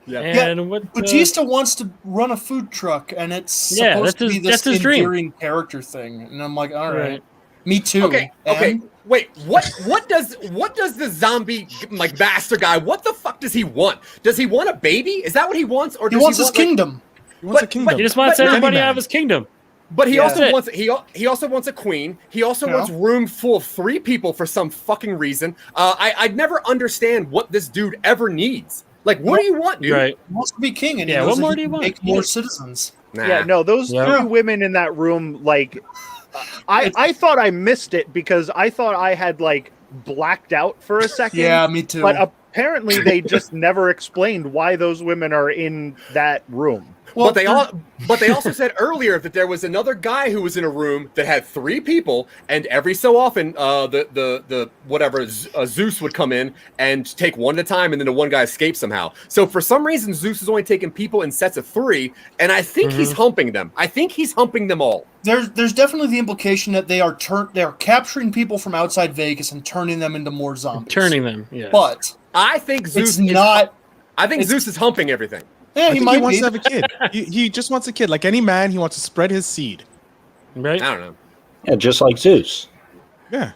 Yeah.
And what?
Batista wants to run a food truck, and it's
Yeah,
supposed to
that's
be
his-
this
that's his dream.
endearing character thing. And I'm like, all right,
Right.
me too.
Okay.
And
Wait. What does the zombie like master guy? What the fuck does he want? Does he want a baby? Is that what he wants, or
he
does
wants his
want, like-
kingdom.
He wants
But-
a kingdom.
He just wants
But-
everybody
Candyman.
out of his kingdom.
But he
Yeah.
also
That's it.
wants he also wants a queen. He also
Yeah.
wants room full of 3 people for some fucking reason. I'd never understand what this dude ever needs. Like, what do you want, dude?
Right.
He wants to be king, and
Yeah,
he knows
what
that
more
he
do you
can
want?
make more citizens.
Nah.
Yeah, no, those
Yeah.
3 women in that room, like, I thought I missed it because I thought I had like blacked out for a second.
Yeah, me too.
But apparently they just never explained why those women are in that room.
well,
But they also said earlier that there was another guy who was in a room that had 3 people, and every so often, Zeus would come in and take one at a time, and then the one guy escaped somehow. So for some reason, Zeus is only taking people in sets of 3, and I think he's humping them. I think he's humping them all.
there's definitely the implication that they are capturing people from outside Vegas and turning them into more zombies.
Turning them. Yeah.
But
I think Zeus.
it's not.
I think
it's-
Zeus is humping everything.
Yeah,
I
he
think
might
he wants
be.
to have a kid. He just wants a kid. Like any man, he wants to spread his seed.
Right.
I don't know.
Yeah, just like Zeus.
Yeah.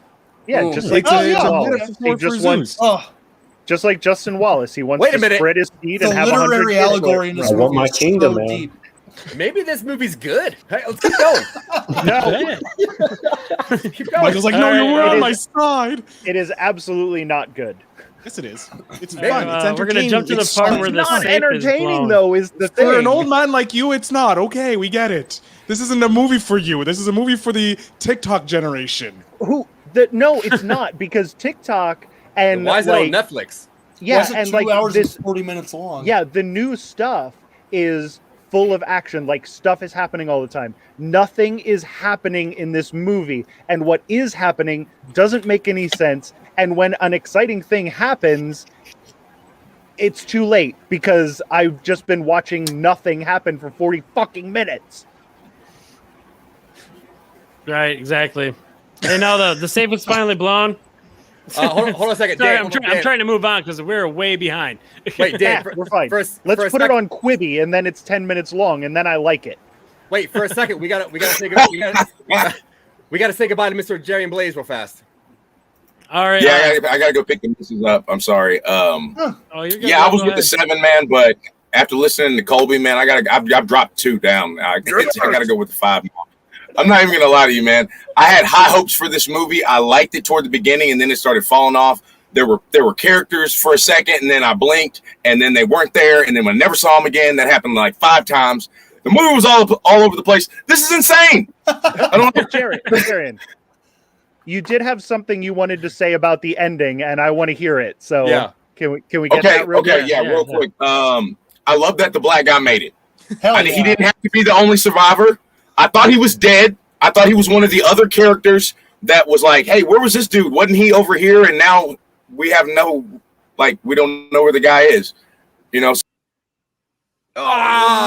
Yeah,
Ooh.
just like
It's a, it's a
Wallace.
metaphor
He
for
just wants,
Zeus.
Oh,
just like Justin Wallace. He wants
Wait a
to
minute.
spread his seed
the
and have 100
literary
kids.
allegory in this
I want
movie
my
is
kingdom,
so
man.
deep.
Maybe this movie's good. Hey, let's keep going.
No,
Keep going.
Michael's like, no,
All
you
right,
were
it
on
is-
my side.
it is absolutely not good.
Yes, it is. It's
Maybe.
fun. It's
We're gonna
entertaining.
jump to the
It's
part
fun.
where
It's
the
not
safe is
entertaining
blown.
though. Is the thing
For an old man like you, it's not. Okay, we get it. This isn't a movie for you. This is a movie for the TikTok generation.
No, it's not because TikTok and
Why is
like,
it on Netflix?
yeah,
Why is it
and
2
like
hours
this,
and 40 minutes long?
yeah, the new stuff is full of action. Like stuff is happening all the time. Nothing is happening in this movie, and what is happening doesn't make any sense. And when an exciting thing happens, it's too late because I've just been watching nothing happen for 40 fucking minutes.
Right, exactly. Hey, now the safe is finally blown.
Hold on a second.
Sorry,
Dan,
I'm trying to move on because we're way behind.
Wait,
Yeah,
Dan,
we're fine.
Let's
Let's put it on Quibi, and then it's 10 minutes long, and then I like it.
Wait for a second. We gotta say goodbye. We gotta say goodbye to Mr. Jerian Blaze real fast.
All right.
Yeah, I gotta go pick the misses up. I'm sorry.
Oh, you're good.
Yeah, I was
Go
with the
ahead.
7 man, but after listening to Colby, man, I've dropped 2 down. I gotta go with the 5 now. I'm not even gonna lie to you, man. I had high hopes for this movie. I liked it toward the beginning, and then it started falling off. There were characters for a second, and then I blinked, and then they weren't there, and then I never saw them again. That happened like 5 times. The movie was all over the place. This is insane. I don't know.
Jerian, you did have something you wanted to say about the ending, and I want to hear it. So
Yeah.
can we get that real quick?
Real quick. I love that the black guy made it.
Hell
He
yeah.
didn't have to be the only survivor. I thought he was dead. I thought he was one of the other characters that was like, hey, where was this dude? Wasn't he over here? And now we have we don't know where the guy is. You know?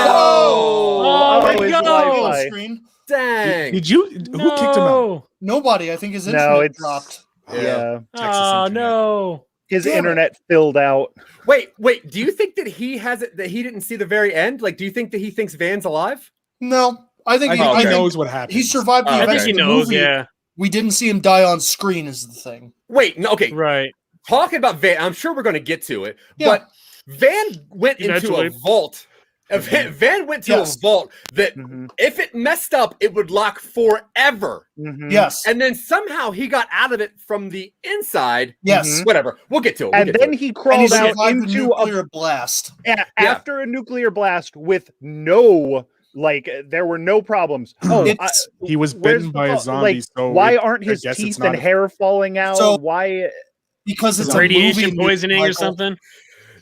Oh,
my
his
God.
Wi-Fi.
Screen.
Dang.
Did you? Who kicked him out?
No.
Nobody. I think his
No,
internet
it's
dropped.
Yeah,
Texas
Oh
internet.
no.
his
Damn it.
internet filled out.
Wait. Do you think that he has it? That he didn't see the very end? Like, do you think that he thinks Van's alive?
No, I think
I
he,
think
I
he
think
knows what happened.
he survived the
I
I
events
think he
of the
knows.
movie.
Yeah.
We didn't see him die on screen. Is the thing.
Wait. No. Okay.
Right.
Talking about Van, I'm sure we're going to get to it,
Yeah.
but Van went into
Eventually.
a vault. Van went to
Yes.
a vault that
Mhm,
if it messed up, it would lock forever.
mhm.
Yes.
And then somehow he got out of it from the inside.
Yes.
Whatever. We'll get to it. We'll
And
get to
then
it.
he
And he
crawled out
survived the
into a
nuclear blast.
after a nuclear blast with no, like, there were no problems. Oh,
It's
He was
where's
bitten
the
by a
fa-
zombie.
like,
so
why aren't
I
his
guess it's
teeth
not
and
a-
hair falling out?
So-
Why?
because it's a
Radiation
movie
poisoning or
Michael.
something.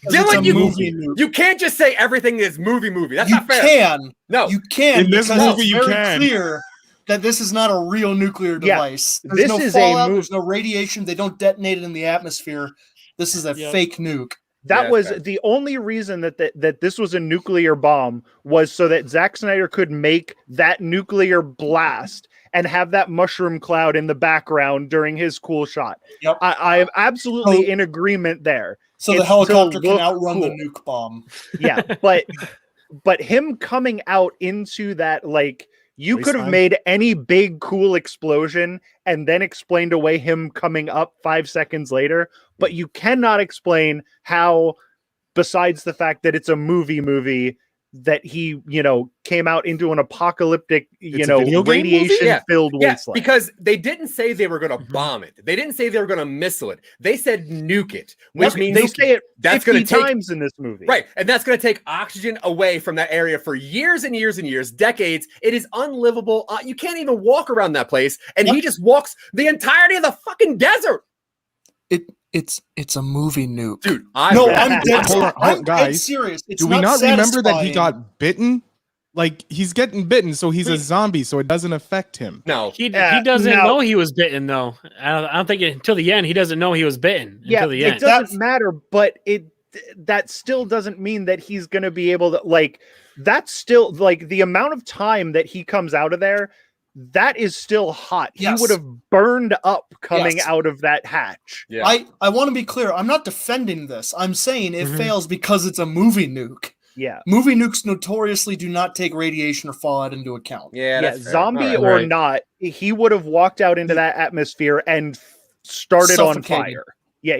Because it's
Dylan,
a
you-
movie nuke.
You can't just say everything is movie. That's
You
not fair.
can.
No.
You can.
In this
because
movie,
it's
you
very
can.
clear that this is not a real nuclear
Yeah,
device. There's
this
no
is a
fallout.
mov-
There's no radiation. They don't detonate it in the atmosphere. This is a
Yep.
fake nuke.
That
Yeah,
was
okay.
the only reason that this was a nuclear bomb was so that Zack Snyder could make that nuclear blast and have that mushroom cloud in the background during his cool shot.
Yep.
I am absolutely
So-
in agreement there.
So
It's
the
to
helicopter can
look
outrun the
cool.
nuke bomb.
Yeah, but him coming out into that, like, you could have
Wasteland?
made any big cool explosion and then explained away him coming up 5 seconds later, but you cannot explain how, besides the fact that it's a movie, that he, came out into an apocalyptic,
It's a video game movie?
radiation filled
Yeah,
wasteland.
because they didn't say they were going to bomb it. They didn't say they were going to missile it. They said nuke it, which means
they say it
that's
50
going to take
times in this movie.
right, and that's going to take oxygen away from that area for years and years and years, decades. It is unlivable. You can't even walk around that place, and he just walks the entirety of the fucking desert,
It's a movie nuke.
dude.
No, I'm dead.
Hold on,
I'm dead
guys.
serious. It's
Do we not remember that he
satisfying.
got bitten? Like, he's getting bitten, so he's a zombie, so it doesn't affect him.
No,
He doesn't
no.
know he was bitten though. I don't think until the end he doesn't know he was bitten
Yeah,
until the
it
end.
doesn't matter, but that still doesn't mean that he's going to be able to, like, that's still, like, the amount of time that he comes out of there, that is still hot.
Yes.
He would have burned up coming
Yes.
out of that hatch.
yeah,
I want to be clear. I'm not defending this. I'm saying it
Mhm.
fails because it's a movie nuke.
Yeah.
Movie nukes notoriously do not take radiation or fallout into account.
yeah,
Yeah,
that's fair.
zombie
All right.
or
Right.
not, he would have walked out into that atmosphere and started on
Suffocated.
fire. Yeah,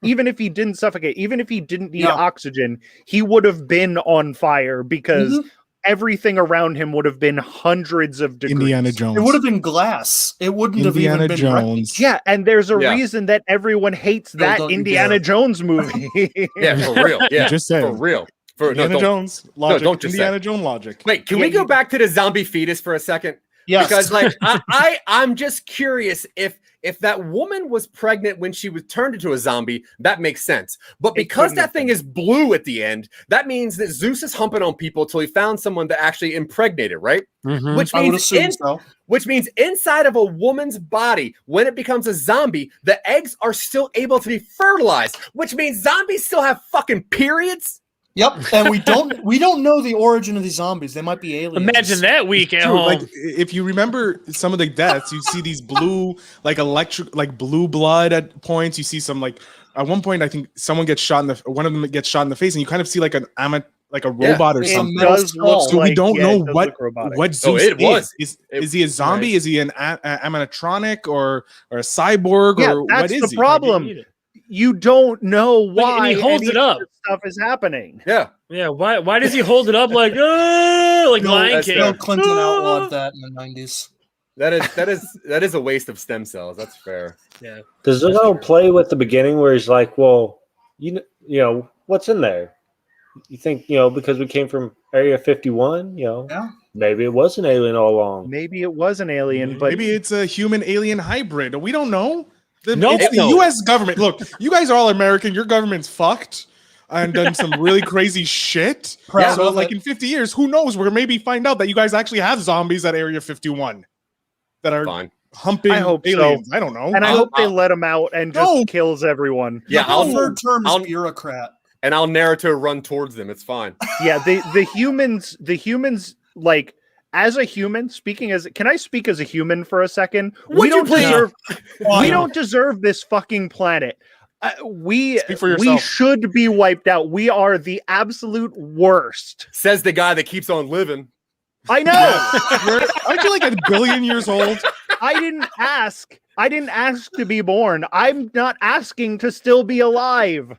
even if he didn't suffocate, even if he didn't need
Yeah.
oxygen, he would have been on fire because
Mhm.
everything around him would have been hundreds of degrees.
Indiana Jones.
It would have been glass. It wouldn't
Indiana
have even been
Jones.
Yeah, and there's a
Yeah.
reason that everyone hates
No,
that
don't you
Indiana
dare.
Jones movie.
Yeah, for real. Yeah,
just said.
for real. For no,
Indiana
don't,
Jones logic.
don't just
Indiana
say.
Jones logic.
Wait, can
Yeah,
we go
you-
back to the zombie fetus for a second?
Yes.
Because like I'm just curious if that woman was pregnant when she was turned into a zombie, that makes sense. But because
couldn't
that
have
thing
been.
is blue at the end, that means that Zeus is humping on people till he found someone that actually impregnated, right?
Mhm.
Which
I would
means
assume so.
which means inside of a woman's body, when it becomes a zombie, the eggs are still able to be fertilized, which means zombies still have fucking periods.
Yep. And we don't know the origin of these zombies. They might be aliens.
Imagine that week at
True,
home.
like if you remember some of the deaths, you see these blue, like electric, like blue blood at points. You see some like at one point, I think someone gets shot in the one of them gets shot in the face, and you kind of see like like a robot or
It
something.
does look
So we don't know
it does
what
look robotic.
what Zeus
it was.
Is he a zombie?
right.
Is he an animatronic or a cyborg?
Yeah,
or
that's
what is
the
he?
problem. You don't know why
and he holds
any
it
of
up.
this stuff is happening.
Yeah.
Yeah, why does he hold it up like like
Bill,
Lion
that's
King?
Bill Clinton
Ah!
outlawed that in the 90s.
That is a waste of stem cells. That's fair.
Yeah.
Does it all play with the beginning where he's like, well, you know, what's in there? You think, because we came from Area 51,
Yeah.
maybe it was an alien all along.
Maybe it was an alien, but
Maybe it's a human alien hybrid. We don't know. It's
Nobody
the
knows.
U.S. government. Look, you guys are all American. Your government's fucked and done some really crazy shit.
Proud
So,
of
like
it.
in 50 years, who knows? We'll maybe find out that you guys actually have zombies at Area 51 that are
Fine.
humping
I hope so.
aliens. I don't know.
and I
I'll-
hope they
I'll-
let him out and just
No.
kills everyone.
Yeah,
The
I'll
preferred term is
I'll-
bureaucrat.
and I'll Naruto run towards them. It's fine.
Yeah, the humans like as a human, can I speak as a human for a second?
Would
We
you
don't
please?
deserve
Why
we
not?
don't deserve this fucking planet. We
Speak for yourself.
should be wiped out. We are the absolute worst.
Says the guy that keeps on living.
I know.
Aren't you like a billion years old?
I didn't ask. I didn't ask to be born. I'm not asking to still be alive.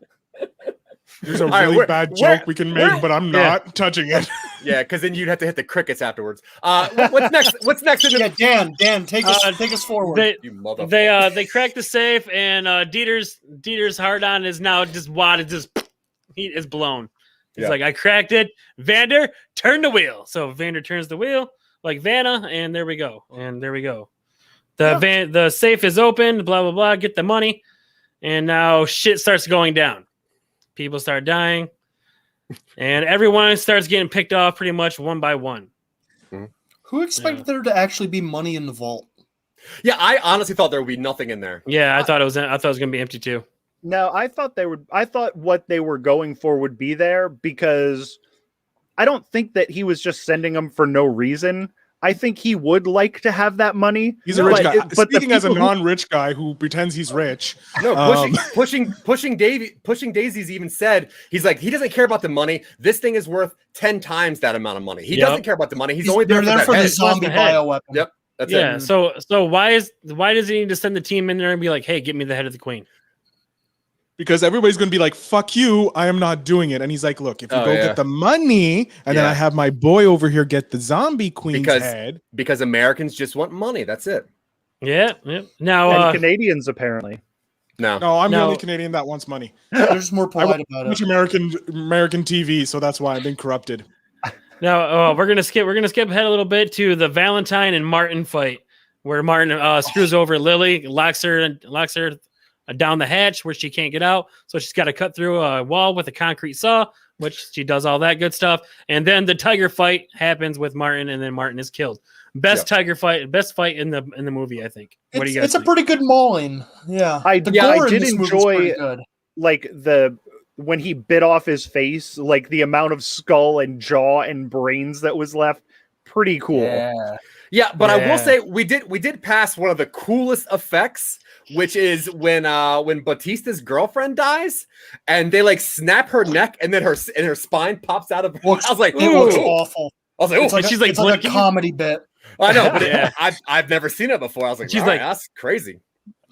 There's a
All right,
really
we're-
bad
we're-
joke we can make, but I'm not touching it.
Yeah, because then you'd have to hit the crickets afterwards. What's next? What's next in the
Yeah, Dan, take us forward.
They
you motherfucker?
they crack the safe and Dieter's hard on is now just wadded, just he is blown. He's
Yeah.
like, I cracked it. Vander, turn the wheel. So Vander turns the wheel like Vanna, and there we go. The safe is open, blah blah blah, get the money, and now shit starts going down. People start dying, and everyone starts getting picked off pretty much one by one.
Who expected there to actually be money in the vault?
Yeah, I honestly thought there would be nothing in there.
Yeah, I thought it was gonna be empty too.
No, I thought what they were going for would be there because I don't think that he was just sending them for no reason. I think he would like to have that money.
He's a rich
but
guy.
but the
Speaking as a
people who-
non-rich guy who pretends he's rich,
No, pushing Daisy's even said he's like he doesn't care about the money. This thing is worth 10 times that amount of money. He
Yep.
doesn't care about the money. He's only there
They're there
for
for
that
the
head.
zombie
the head.
bioweapon.
Yep. That's
Yeah.
it.
So why does he need to send the team in there and be like, hey, get me the head of the queen?
because everybody's going to be like, fuck you, I am not doing it. And he's like, look, if you
Oh,
go
yeah.
get the money and then
Yeah.
I have my boy over here get the zombie queen's
Because-
head.
Because Americans just want money. That's it.
Yeah. Now
and Canadians apparently.
No.
No, I'm the
No.
only Canadian that wants money.
They're just more polite about
Much
it.
American TV, so that's why I've been corrupted.
Now we're gonna skip ahead a little bit to the Valentine and Martin fight, where Martin screws over Lily, locks her down the hatch where she can't get out, so she's got to cut through a wall with a concrete saw, which she does all that good stuff, and then the tiger fight happens with Martin, and then Martin is killed. Best fight in the movie, I think. What do you guys?
It's a
think?
pretty good mauling. Yeah,
I
the
did
gore in this movie is pretty
enjoy
good.
like when he bit off his face, like the amount of skull and jaw and brains that was left. Pretty cool.
Yeah, but I
Yeah.
will say we did pass one of the coolest effects, which is when Batista's girlfriend dies and they like snap her neck and then her spine pops out of her.
Looks-
I was like,
It looks
ooh.
awful.
I was like,
It's
oh,
like,
she's
a,
like
it's like a
blinking.
comedy bit.
I know, but
Yeah.
I've never seen it before. I was like,
She's
all right,
like-
that's crazy.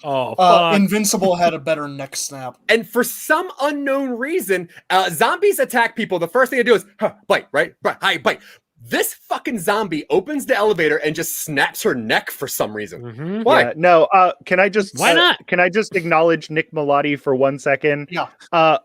Oh, fuck.
Invincible had a better neck snap.
And for some unknown reason, zombies attack people. The first thing they do is bite, right? Hi, bite. This fucking zombie opens the elevator and just snaps her neck for some reason.
Mhm.
Why?
Yeah, no, can I just
Why not?
Can I just acknowledge Nick Malati for 1 second?
Yeah.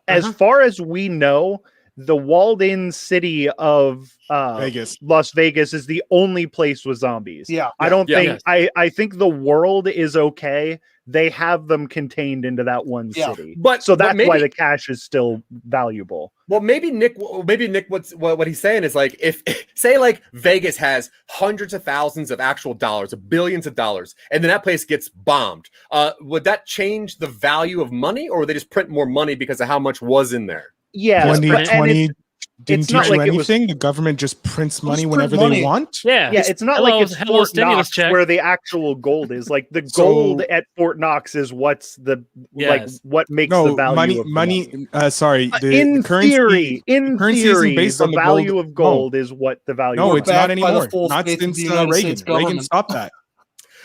As far as we know, the walled-in city of
Vegas.
Las Vegas is the only place with zombies.
Yeah.
I don't
Yeah.
think I think the world is okay. They have them contained into that one
Yeah.
city.
But
So that's
maybe,
why the cash is still valuable.
well, maybe Nick, what he's saying is like, if say like Vegas has hundreds of thousands of actual dollars, of billions of dollars, and then that place gets bombed, would that change the value of money, or would they just print more money because of how much was in there?
Yeah, and
2020 didn't
it's not
teach you
like it was-
anything. The government just prints money
print
whenever
money.
they want.
Yeah.
Yeah, it's not
hello,
like it's
hello
Fort
stimulus
Knox
check.
where the actual gold is. Like the
So-
gold at Fort Knox is what's the like
Yes.
what makes the
No,
value
money,
of the
money. Sorry,
in
currency.
theory,
currency isn't
the
based on the
value
gold.
of gold is what the value.
No,
of
it's
backed
not
by the
anymore.
full
Not
faith of
since
the United
Reagan.
States
Reagan
government.
stopped that.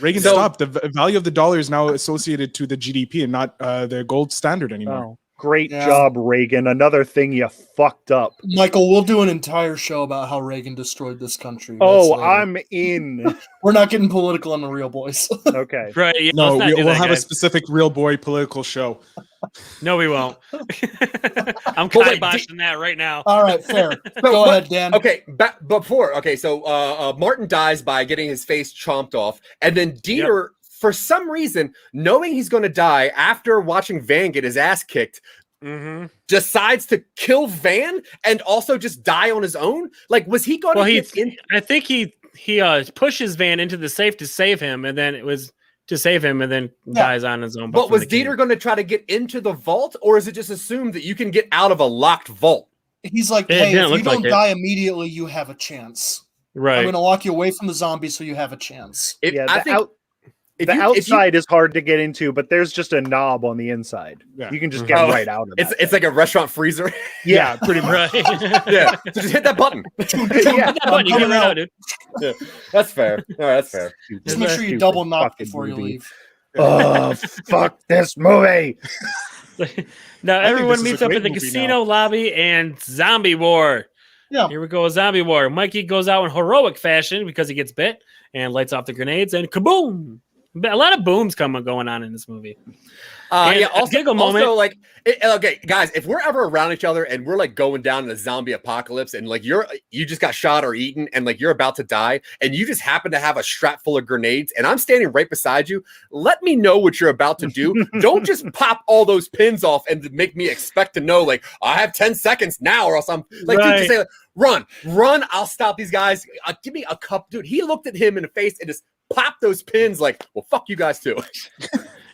Reagan
So-
stopped. The value of the dollar is now associated to the GDP and not the gold standard anymore.
Oh, great
Yeah.
job, Reagan. Another thing you fucked up.
Michael, we'll do an entire show about how Reagan destroyed this country.
Oh,
That's later.
I'm in.
We're not getting political on the Real Boys.
Okay.
Right. Yeah,
No,
let's not do
we'll
that,
have a
guys.
specific real boy political show.
No, we won't. I'm
But wait,
kiboshing that right now.
All right, fair. Go
but-
ahead, Dan.
Okay, so Martin dies by getting his face chomped off, and then Dieter, for some reason, knowing he's going to die after watching Van get his ass kicked,
Mm-hmm.
decides to kill Van and also just die on his own. Like, was he going
Well,
to get in?
I think he pushes Van into the safe to save him, and then dies on his own.
But
from
was
the king.
Dieter going to try to get into the vault, or is it just assumed that you can get out of a locked vault?
He's like,
It
hey,
didn't
if you
look like
don't
it.
die immediately, you have a chance. I'm
right?
going to lock you away from the zombies so you have a chance.
Yeah,
I
the,
think if
the
you- if you-
outside is hard to get into, but there's just a knob on the inside.
Yeah.
You can just get
Oh,
right out of it.
it's like a restaurant freezer.
yeah,
pretty much.
Yeah, so just hit that button.
yeah.
That button, you get right out, dude.
That's fair. All right, that's fair.
Just make sure you
Stupid
double knock
fucking
before you
movie.
leave.
Oh, fuck this movie.
Now
think
everyone
this is
meets
a
up
great
in the
movie
casino
now.
lobby and zombie war.
Yeah.
Here we go, zombie war. Mikey goes out in heroic fashion because he gets bit and lights off the grenades, and kaboom! A lot of booms going on in this movie. And
Yeah.
a
Also,
giggle moment.
also like, okay, guys, if we're ever around each other and we're like going down in a zombie apocalypse, and like you just got shot or eaten, and like you're about to die, and you just happen to have a strap full of grenades, and I'm standing right beside you, let me know what you're about to do. Don't just pop all those pins off and make me expect to know, like, I have 10 seconds now, or else I'm like, dude, just say, like, run, I'll stop these guys. Give me a cup, dude. He looked at him in the face and just popped those pins, like, well, fuck you guys too.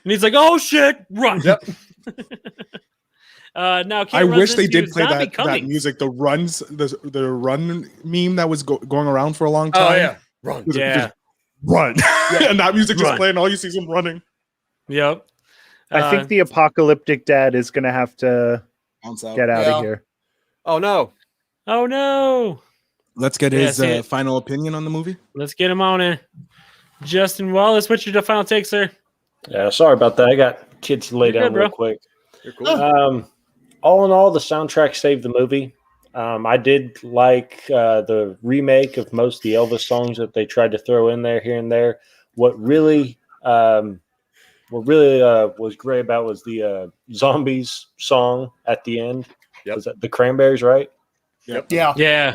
And he's like, "Oh shit, run!"
Yep.
Now Kate
I
runs
wish they
into
did play
Zombie
that
Cummings.
music. The run meme that was going around for a long time.
Oh yeah, run.
Just-
Yeah.
just run. and that music just
Run.
playing. All you see is him running.
Yep.
I think the apocalyptic dad is going to have to
Bounce out.
get out
Yeah.
of here.
Oh no.
Oh no!
Let's get
Yeah,
his
see it.
final opinion on the movie.
Let's get him on it. Justin Wallace, what's your final take, sir?
Yeah, sorry about that. I got kids to lay
You're
down
good,
real
bro.
quick.
You're cool.
All in all, the soundtrack saved the movie. I did like the remake of most of the Elvis songs that they tried to throw in there here and there. What really was great about was the zombies song at the end.
Yep.
Was that the Cranberries, right?
Yeah.
Yeah.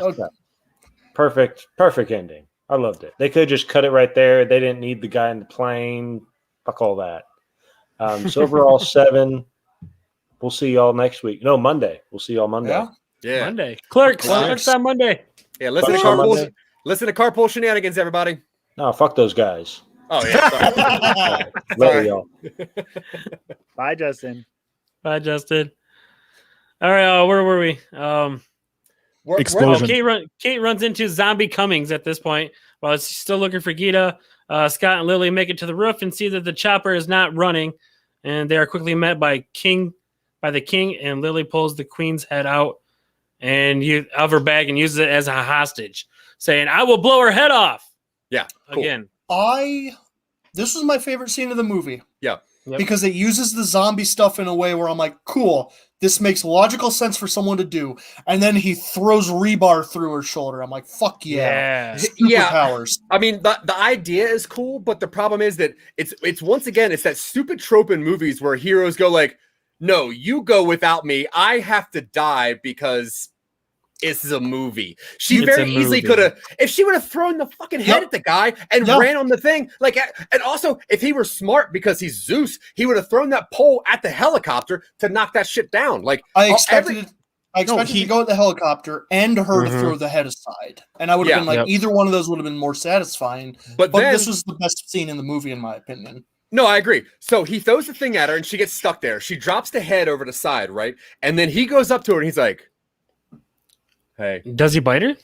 Perfect ending. I loved it. They could just cut it right there. They didn't need the guy in the plane. Fuck all that. So overall, 7. We'll see y'all next week. No, Monday. We'll see y'all Monday.
Yeah.
Yeah.
Monday. Clerks.
Clerks.
On Monday.
Yeah. Listen to
Fuck on
carpool.
Monday.
Listen to carpool shenanigans, everybody.
No, fuck those guys.
Oh yeah. Sorry.
Love
Sorry.
y'all.
Bye, Justin.
Bye, Justin. All right. Where were we?
Explosion.
Kate runs into Zombie Cummings at this point while she's still looking for Gita. Scott and Lily make it to the roof and see that the chopper is not running, and they are quickly met by the king. And Lily pulls the queen's head out of her bag and uses it as a hostage, saying, "I will blow her head off."
Yeah. Cool.
Again.
This was my favorite scene of the movie.
Yeah.
Yep.
because it uses the zombie stuff in a way where I'm like, cool, this makes logical sense for someone to do. And then he throws rebar through her shoulder. I'm like, fuck yeah. Superpowers.
I mean, the idea is cool, but the problem is that it's once again, it's that stupid trope in movies where heroes go like, no, you go without me. I have to die because this is a movie. She very easily could have, if she would have thrown the fucking head at the guy and ran on the thing, like, and also if he were smart because he's Zeus, he would have thrown that pole at the helicopter to knock that shit down. Like,
I expected to go at the helicopter and her to throw the head aside. And I would have been like, either one of those would have been more satisfying. But then, this was the best scene in the movie, in my opinion.
No, I agree. So he throws the thing at her and she gets stuck there. She drops the head over the side, right? And then he goes up to her and he's like, hey.
Does he bite her?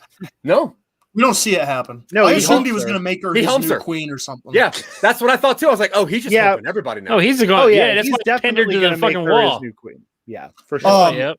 No.
We don't see it happen.
No,
I assumed he was going to make her his new queen or something.
Yeah, that's what I thought too. I was like, oh, he's just helping everybody now.
Oh, he's going. That's
he's
why
definitely
to the fucking wall.
New queen. Yeah, for sure.
Yep.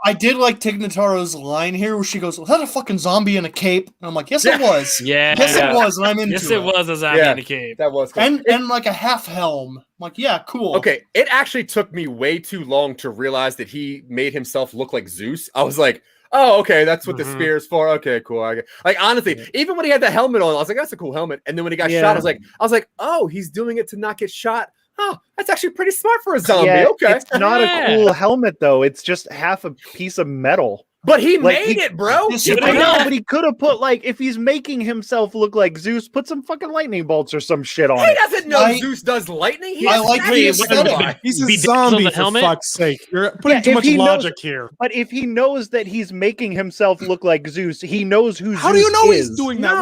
I did like Tig Notaro's line here where she goes, was that a fucking zombie in a cape? And I'm like, yes, it was. Yes, it was. And I'm into it.
Yes, it was a zombie in a cape.
That was cool.
And like a half helm. I'm like, yeah, cool.
Okay, it actually took me way too long to realize that he made himself look like Zeus. I was like, oh, okay, that's what the spear is for. Okay, cool. Like, honestly, even when he had the helmet on, I was like, that's a cool helmet. And then when he got shot, I was like, oh, he's doing it to not get shot. Oh, that's actually pretty smart for a zombie. Okay.
It's not a cool helmet, though. It's just half a piece of metal.
But he made it, bro.
I know, but he could have put, like, if he's making himself look like Zeus, put some fucking lightning bolts or some shit on it.
He doesn't know Zeus does lightning.
I like the aesthetic.
He's a zombie, for fuck's sake. You're putting too much logic here.
But if he knows that he's making himself look like Zeus, he knows who Zeus is.
How do you know he's doing that?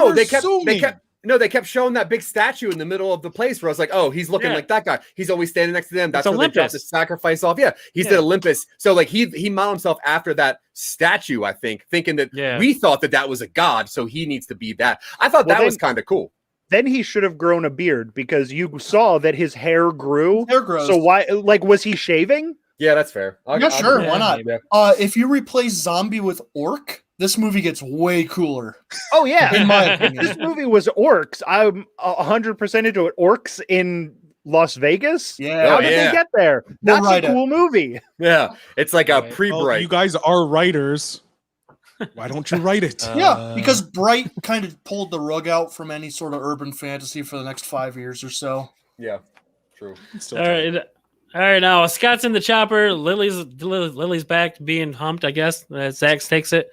No, they kept showing that big statue in the middle of the place where I was like, oh, he's looking like that guy. He's always standing next to them. That's where they dropped the sacrifice off. Yeah, he's at Olympus. So like he modeled himself after that statue, I think, thinking that we thought that was a god, so he needs to be that. I thought that was kind of cool.
Then he should have grown a beard because you saw that his hair grew.
Hair grows.
So why, like, was he shaving?
Yeah, that's fair.
Sure. Why not? If you replace zombie with orc, this movie gets way cooler.
Oh, yeah.
In my opinion.
This movie was orcs. I'm 100% into it. Orcs in Las Vegas?
Yeah.
How did they get there? That's a cool movie.
Yeah. It's like a pre-Bright.
Well, you guys are writers. Why don't you write it?
Yeah, because Bright kind of pulled the rug out from any sort of urban fantasy for the next 5 years or so.
Yeah, true.
All right, now Scott's in the chopper. Lily's back being humped, I guess. Zack takes it.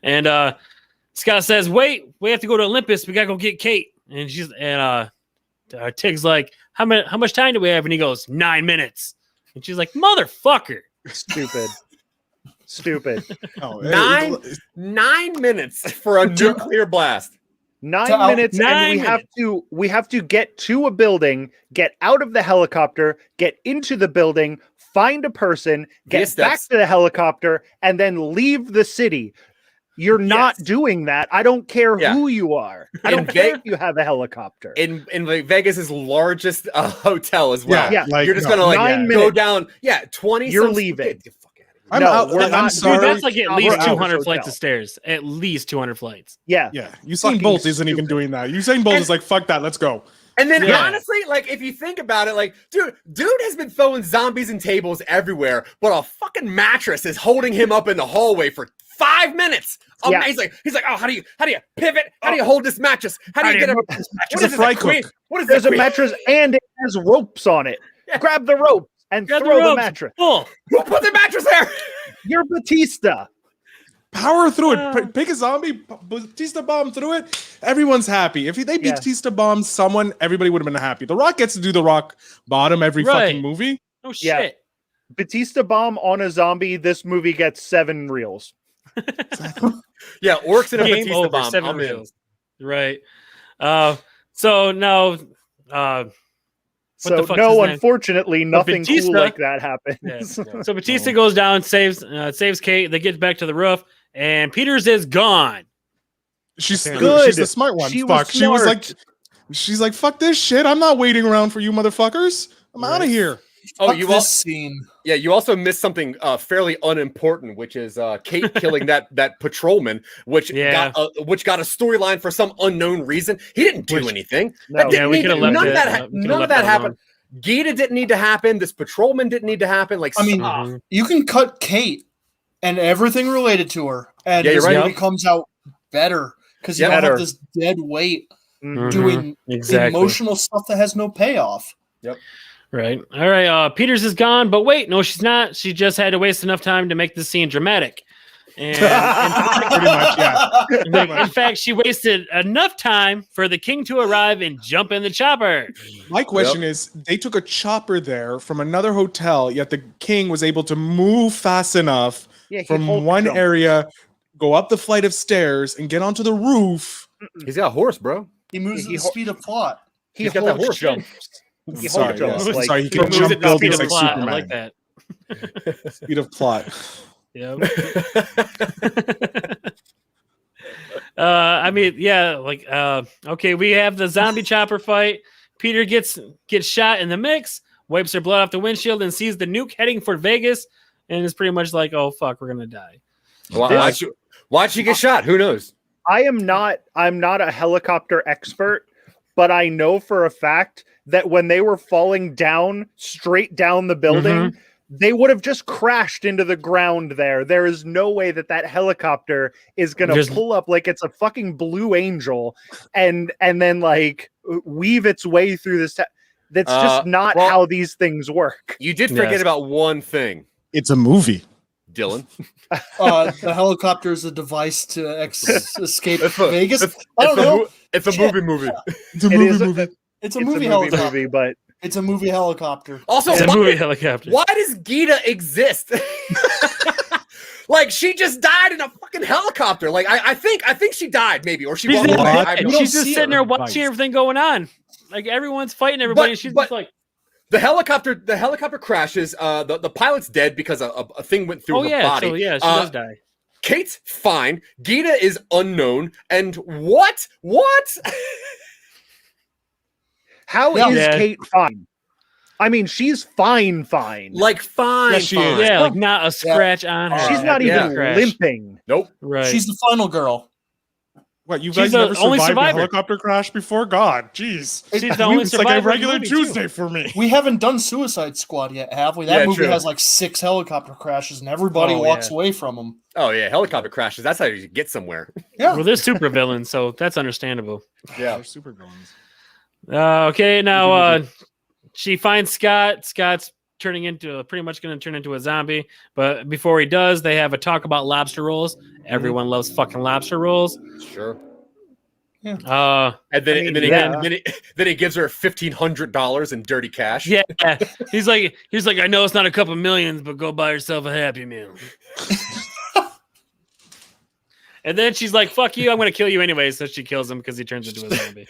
And Scott says, wait, we have to go to Olympus. We got to go get Kate. And Tig's like, how much time do we have? And he goes, 9 minutes. And she's like, motherfucker.
Stupid.
Oh, 9 minutes for a nuclear blast.
9 minutes, and we have to get to a building, get out of the helicopter, get into the building, find a person, get back to the helicopter, and then leave the city. You're not doing that. I don't care who you are. I don't care if you have a helicopter.
In Vegas's largest hotel as well.
Yeah.
Like, you're just gonna go down. Yeah, 20.
You're leaving.
I'm sorry.
Dude, that's like at least 200 flights of stairs. At least 200 flights.
Yeah.
Usain Bolt isn't even doing that. Usain Bolt is like, fuck that, let's go.
And then honestly, like, if you think about it, like, dude has been throwing zombies and tables everywhere, but a fucking mattress is holding him up in the hallway for 5 minutes. He's like, oh, how do you pivot? How do you hold this mattress? How do you get up this mattress?
What is a fry cook?
What is
There's a mattress and it has ropes on it. Yeah. Grab the rope and throw the mattress.
Oh, who put the mattress there?
You're Batista.
Power through it. Pick a zombie, Batista bomb through it. Everyone's happy. If they Batista bombed someone, everybody would have been happy. The Rock gets to do the Rock bottom every fucking movie.
Oh shit. Yeah.
Batista bomb on a zombie. This movie gets 7 reels.
Yeah, orcs in a
Game
Batista
over,
bomb.
7 reels. Right. So now.
Unfortunately, nothing cool like that happens.
Yeah. So Batista goes down, saves Kate. They get back to the roof, and Peters is gone.
She's good. She's the smart one. She's like, fuck this shit. I'm not waiting around for you motherfuckers. I'm out of here.
Oh, you also scene. Yeah, you also missed something fairly unimportant, which is Kate killing that patrolman, which got a storyline for some unknown reason. He didn't do anything.
No. We could have left
None of that happened. Gita didn't need to happen. This patrolman didn't need to happen. Like,
I mean,
Mhm.
you can cut Kate and everything related to her, and
Yeah, you're
this
right.
movie comes out better because you
Yeah,
don't
better.
have this dead weight
Mhm.
doing
Exactly.
emotional stuff that has no payoff.
Right. All right. Peters is gone, but wait, no, she's not. She just had to waste enough time to make the scene dramatic. And
Pretty much, yeah.
in fact, she wasted enough time for the king to arrive and jump in the chopper.
My question is, they took a chopper there from another hotel, yet the king was able to move fast enough
Yeah, he
from
Hulk
one
jumped.
area, go up the flight of stairs, and get onto the roof.
he's got a horse, bro.
He moves
He
at the
hol-
speed of plot.
He
He's got that
Hulk
horse jump.
He
Sorry,
Hulk jumps,
yes.
like-
Sorry, he
He
can
moves
jump
at the speed
buildings
of
like
plot. I
Superman.
like that.
Speed of plot.
Yeah. I mean, yeah, like okay, we have the zombie chopper fight. Peter gets shot in the mix, wipes her blood off the windshield, and sees the nuke heading for Vegas, and is pretty much like, "Oh fuck, we're gonna die."
Why'd she get shot? Who knows?
I'm not a helicopter expert, but I know for a fact that when they were falling down straight down the building, they would have just crashed into the ground there. There is no way that helicopter is going to
Just-
pull up like it's a fucking Blue Angel and then like weave its way through this. That's just not
well-
how these things work.
You did forget
Yes.
about one thing,
It's a movie.
Dylan.
The helicopter is a device to escape Vegas.
It's
I don't know.
It's a movie.
It's a
It
movie
is
movie.
It's a
It's a
movie
movie
helicopter.
but
It's a movie helicopter.
Also,
It's a
why,
movie helicopter.
why does Gita exist? Like, she just died in a fucking helicopter. Like, I think she died, maybe, or she
She's,
walked
in
away.
bed.
I have no-
don't
She's just
see
sitting
her.
there watching
Nice.
everything going on. Like everyone's fighting everybody. and she's
but-
just like,
The helicopter crashes. The pilot's dead because a thing went through
"Oh
her
yeah,
body.
so yeah, she does die."
Kate's fine. Gita is unknown. And what?
how
Yeah.
is
Yeah.
Kate fine? I mean, she's fine.
Like, fine.
Yes, she
fine.
is.
Yeah, like not a scratch on her.
She's not
Yeah.
even
Crash.
limping.
Nope.
Right.
She's the final girl.
What, you
She's
guys
the
never
only
survived a
survivor.
helicopter crash before? God, jeez.
She's the only
It's like
survivor
a
in the
regular
movie, too.
Tuesday for me.
We haven't done Suicide Squad yet, have we? That
Yeah,
movie
true.
has like 6 helicopter crashes, and everybody
Oh,
walks
yeah.
away from them.
Oh yeah, helicopter crashes. That's how you get somewhere.
Yeah.
Well, they're super villains, so that's understandable.
Yeah.
They're super villains.
Okay, now she finds Scott. Scott's pretty much going to turn into a zombie. But before he does, they have a talk about lobster rolls. Everyone loves fucking lobster rolls.
Sure.
Uh,
And then,
I mean,
then he gives her $1,500 in dirty cash.
yeah. He's like, I know it's not a couple millions, but go buy yourself a Happy Meal. And then she's like, "Fuck you! I'm going to kill you anyway." So she kills him because he turns into a zombie.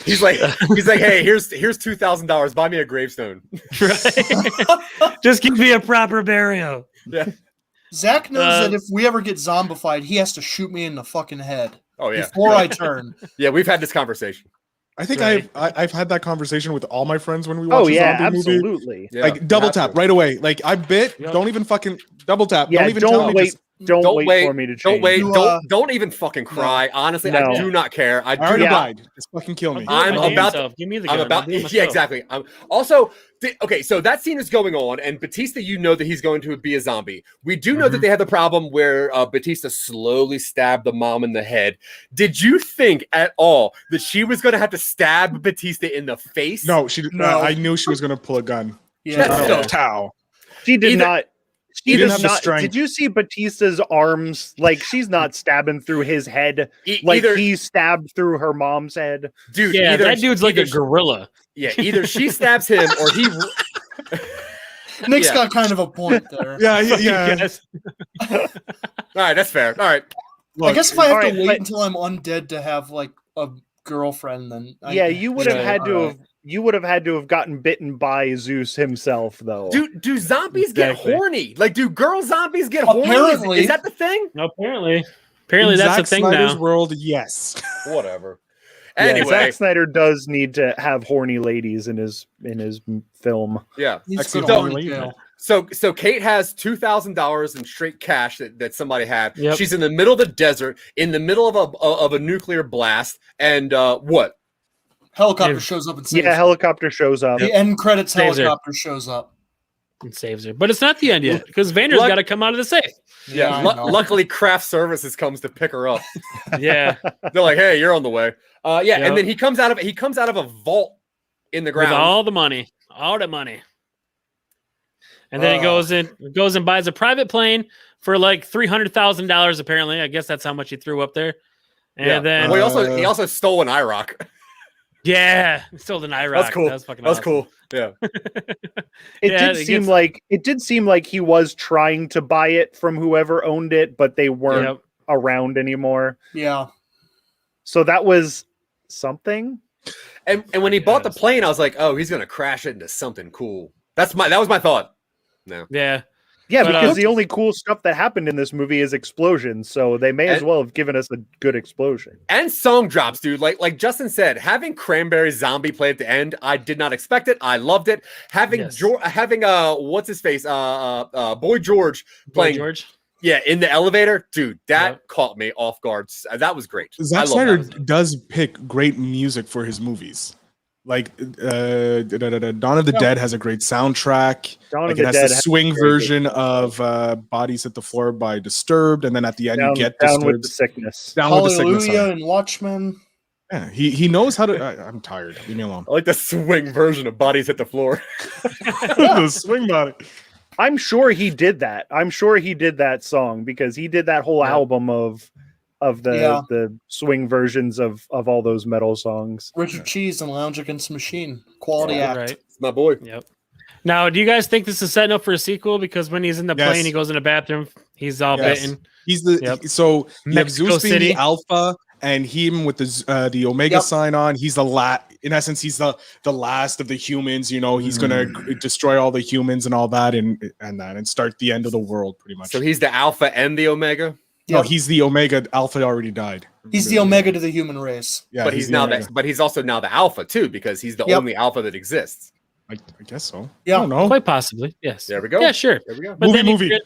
He's like, "Hey, here's $2,000. Buy me a gravestone."
Right? Just give me a proper burial.
Yeah.
Zach knows that if we ever get zombified, he has to shoot me in the fucking head
Oh yeah.
before I turn.
Yeah, we've had this conversation.
I think
Right.
I've had that conversation with all my friends when we watch
Oh
a
yeah,
zombie movie.
absolutely.
Yeah,
Like double
have
tap
to.
right away. Like I bit.
Yep.
Don't even fucking double tap.
Yeah,
don't even tell me.
wait.
Just,
Don't,
Don't
wait,
wait,
for me to change.
Don't wait.
You,
Don't even fucking cry. Honestly, I
No.
do not care. I
I
do
already
Yeah.
died. Just fucking kill me.
I'm
I'll do it
about
myself. Give me the
I'm
gun. I'll
about
do it
yeah,
myself.
exactly. Also, okay, so that scene is going on, and Batista, you know that he's going to be a zombie. We do know that they had the problem where Batista slowly stabbed the mom in the head. Did you think at all that she was going to have to stab Batista in the face?
No, she.
No.
I knew she was gonna pull a gun.
Yeah.
That's so-
Towel.
She did
Either-
not. She
didn't
does
have the
not.
strength.
Did you see Batista's arms? Like she's not stabbing through his head like
either,
he stabbed through her mom's head.
dude.
Yeah,
either,
that dude's like a
either,
gorilla.
yeah. Either she stabs him or he.
Nick's
Yeah.
got kind of a point there.
Yeah, yeah.
Yes.
All right, that's fair. All right.
I guess if I have
Alright,
to wait
but-
until I'm undead to have like a girlfriend, then
Yeah, you would have
Yeah,
had to
alright.
have. You would have had to have gotten bitten by Zeus himself, though.
Do zombies get
Exactly.
horny? Like, do girl zombies get horny?
Apparently.
Is that the thing?
Apparently
In
that's
Zack
the thing
Snyder's
now.
world, yes.
Whatever.
Yeah,
Anyway,
Zack Snyder does need to have horny ladies in his film.
yeah.
He's
Excellent.
gonna
So-
go to jail.
So Kate has $2,000 in straight cash that somebody had.
Yep.
She's in the middle of the desert, in the middle of a nuclear blast, and what?
Helicopter
And-
shows up and saves
Yeah,
her.
helicopter shows up.
The end credits
Saves her.
helicopter shows up.
and saves her. But it's not the end yet because Vander's
Luck-
got to come out of the safe.
Yeah,
I know.
luckily Craft Services comes to pick her up.
Yeah,
They're like, "Hey, you're on the way." Yeah,
Yep.
and then he comes out of a vault in the
with
ground.
all the money, and then he
Oh.
goes and buys a private plane for like $300,000. Apparently, I guess that's how much he threw up there. And
Yeah.
then
Well, he also stole an IROC.
yeah, sold an Iraq.
That's cool.
That was fucking
That's
awesome.
cool. Yeah.
It
Yeah,
did
it
seem
gets-
like he was trying to buy it from whoever owned it, but they weren't
Yep.
around anymore.
Yeah.
So that was something.
And when he bought the
Yes.
plane, I was like, "Oh, he's gonna crash it into something cool." That was my thought. No.
Yeah,
Yeah,
But,
because the only cool stuff that happened in this movie is explosions, so they may as
And-
well have given us a good explosion.
And song drops, dude. Like Justin said, having Cranberry Zombie play at the end, I did not expect it. I loved it. Having
Yes.
having what's his face, Boy George
Boy
playing,
George.
yeah, in the elevator, dude. That
Yep.
caught me off guard. That was great. I
Zack
love
Snyder
that.
does pick great music for his movies. Like Dawn of the
Yeah.
Dead has a great soundtrack.
Dawn
Like
of
it
the
has
Dead
the
has
swing
a very good
version of Bodies Hit the Floor by Disturbed, and then at the end
down,
you get
down with
Disturbed.
the sickness.
Down with the sickness.
Hallelujah
sorry.
and Watchmen.
Yeah, he knows how to. I'm tired. Leave me alone.
I like the swing version of Bodies Hit the Floor.
The swing body.
I'm sure he did that. I'm sure he did that song because he did that whole
Yeah.
album of the swing versions of all those metal songs.
Richard Cheese and Lounge Against the Machine. Quality
Yeah,
act.
right.
It's my boy.
Yep. Now, do you guys think this is setting up for a sequel? Because when he's in the
Yes.
plane, he goes in the bathroom, he's all
Yes.
bitten.
He's the
Yep.
so you have
Mexico
Zeus being
City.
the alpha, and him with the Omega
Yep.
sign on. He's the in essence, he's the last of the humans. You know, he's gonna destroy all the humans and all that, and start the end of the world, pretty much.
So he's the Alpha and the Omega,
No,
Yep.
he's the Omega. Alpha already died.
He's the Omega to the human race.
Yeah,
but he's
the
now
Omega.
but he's also now the Alpha too because he's the
Yep.
only Alpha that exists.
I guess so.
Yeah.
I don't know.
Quite possibly, yes.
There we go.
Yeah, sure.
There we go.
But
Movie,
then
movie.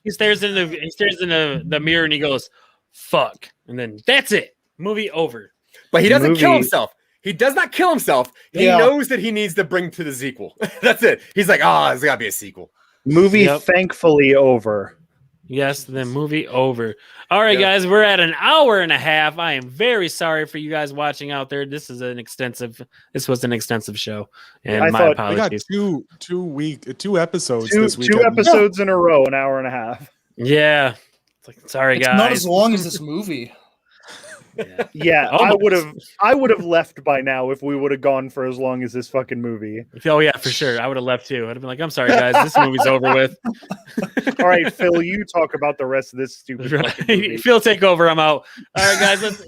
he stares in the mirror and he goes, "Fuck," and then that's it. Movie over.
But he doesn't kill
Movie-
himself. He does not kill himself. He
Yeah.
knows that he needs to bring to the sequel. That's it. He's like, there's got to be a sequel.
Movie
Yep.
thankfully over.
Yes, the movie over. All right,
Yeah.
guys, we're at an hour and a half. I am very sorry for you guys watching out there. This was an extensive show, and
I
my
thought-
We got
apologies.
two episodes
Two
this week.
episodes in a row, an hour and a half.
Yeah, it's like, sorry,
It's
guys.
not as long as this movie.
Yeah.
Yeah,
Almost.
I would have left by now if we would have gone for as long as this fucking movie.
Oh yeah, for sure. I would have left too. I'd have been like, "I'm sorry, guys. This movie's over with."
All right, Phil, you talk about the rest of this stupid fucking movie.
Right. Phil, take over. I'm out. All right, guys.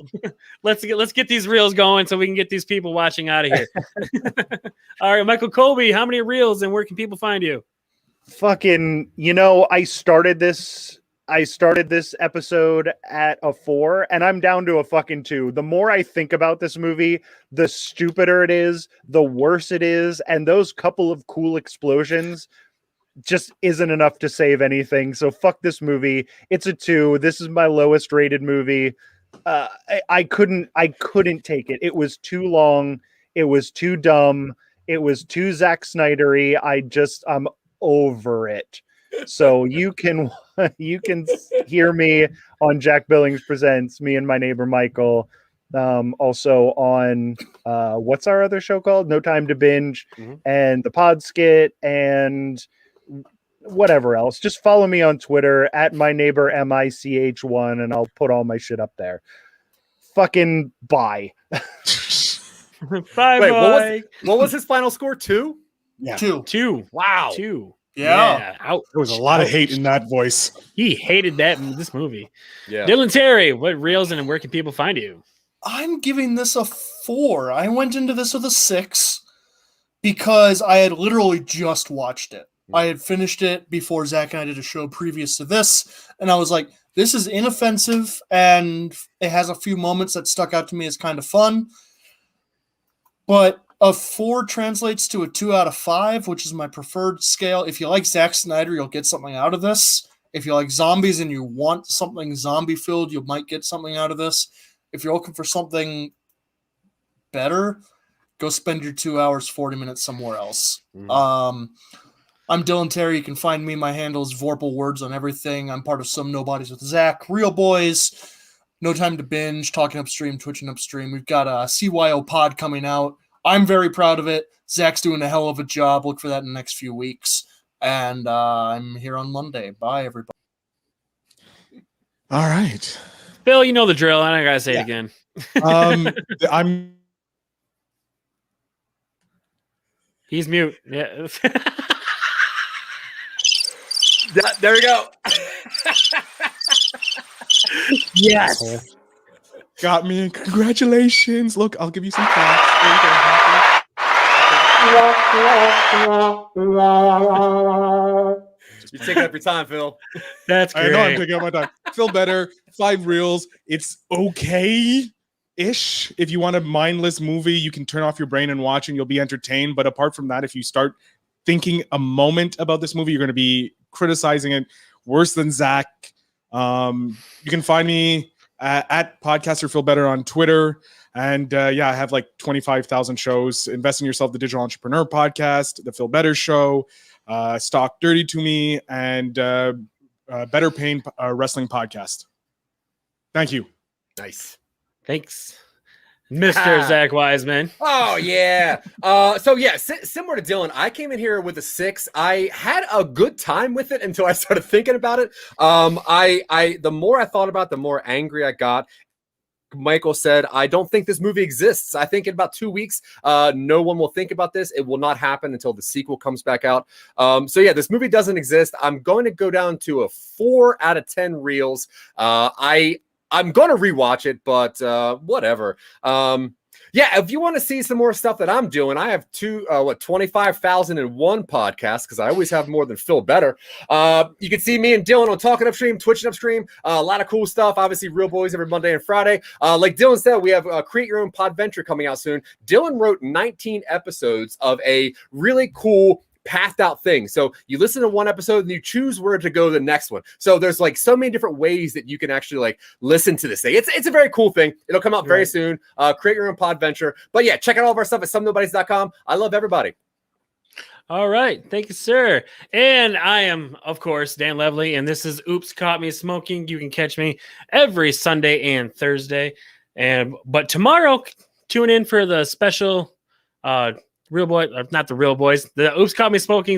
Let's get these reels going so we can get these people watching out of here. All right, Michael Colby, how many reels and where can people find you?
Fucking, I started this episode at a 4 and I'm down to a fucking 2. The more I think about this movie, the stupider it is, the worse it is, and those couple of cool explosions just isn't enough to save anything. So fuck this movie. It's a 2. This is my lowest rated movie. I couldn't take it. It was too long. It was too dumb. It was too Zack Snydery. I'm over it. So you can hear me on Jack Billings Presents, me and my neighbor Michael. Also on what's our other show called? No Time to Binge,
Mhm.
and the Pod Skit, and whatever else. Just follow me on Twitter at my neighbor MICH1, and I'll put all my shit up there. Fucking bye.
Bye,
Wait,
bye.
what was his final score? 2?
Yeah.
2.
Two.
Wow.
Two.
Yeah.
Out.
There was a lot of hate in that voice.
He hated this movie.
Yeah.
Dylan Terry, what reels and where can people find you?
I'm giving this a 4. I went into this with a 6 because I had literally just watched it. I had finished it before Zach and I did a show previous to this, and I was like, this is inoffensive, and it has a few moments that stuck out to me as kind of fun. But a 4 translates to a 2 out of 5, which is my preferred scale. If you like Zack Snyder, you'll get something out of this. If you like zombies and you want something zombie-filled, you might get something out of this. If you're looking for something better, Go spend your 2 hours, 40 minutes somewhere else.
Mhm.
I'm Dylan Terry. You can find me. My handle is Vorpal Words on everything. I'm part of Some Nobodies with Zach. Real Boys. No Time to Binge. Talking Upstream. Twitching Upstream. We've got a CYO pod coming out. I'm very proud of it. Zach's doing a hell of a job. Look for that in the next few weeks. And I'm here on Monday. Bye, everybody.
All right.
Bill, you know the drill. I don't gotta say it
Yeah.
again.
I'm
He's mute. Yeah.
There we go.
Yes.
got me. Congratulations. Look, I'll give you some claps. There you go.
You're taking up your time, Phil.
That's great.
I know I'm taking up my time. Feel better. 5 reels. It's okay-ish. If you want a mindless movie, you can turn off your brain and watch, and you'll be entertained. But apart from that, if you start thinking a moment about this movie, you're going to be criticizing it worse than Zach. You can find me at Podcaster Feel Better on Twitter. And I have like 25,000 shows. Invest in Yourself, the Digital Entrepreneur Podcast, the Feel Better Show, Stock Dirty to Me, and Better Pain Wrestling Podcast. Thank you.
Nice.
Thanks, Mr. Zach Wiseman.
Oh yeah. Similar to Dylan, I came in here with a 6. I had a good time with it until I started thinking about it. The more I thought about it, the more angry I got. Michael said, I don't think this movie exists. I think in about 2 weeks, no one will think about this. It will not happen until the sequel comes back out. This movie doesn't exist. I'm going to go down to a 4 out of 10 reels. I'm going to rewatch it, but whatever. If you want to see some more stuff that I'm doing, I have 25,001 podcasts because I always have more than Phil Better. You can see me and Dylan on Talking Upstream, Twitching Upstream, a lot of cool stuff. Obviously, Real Boys every Monday and Friday. Like Dylan said, we have Create Your Own Podventure coming out soon. Dylan wrote 19 episodes of a really cool pathed out thing. So you listen to one episode and you choose where to go to the next one. So there's like so many different ways that you can actually like listen to this thing. It's a very cool thing. It'll come out very soon. Create Your Own Podventure. But yeah, check out all of our stuff at somenobodies.com. I love everybody.
All right. Thank you, sir. And I am, of course, Dan Levely, and this is Oops Caught Me Smoking. You can catch me every Sunday and Thursday. But tomorrow, tune in for the special Real Boy, not the Real Boys, the Oops Caught Me Smoking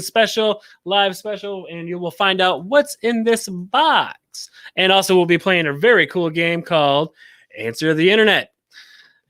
live special, and you will find out what's in this box. And also, we'll be playing a very cool game called Answer the Internet.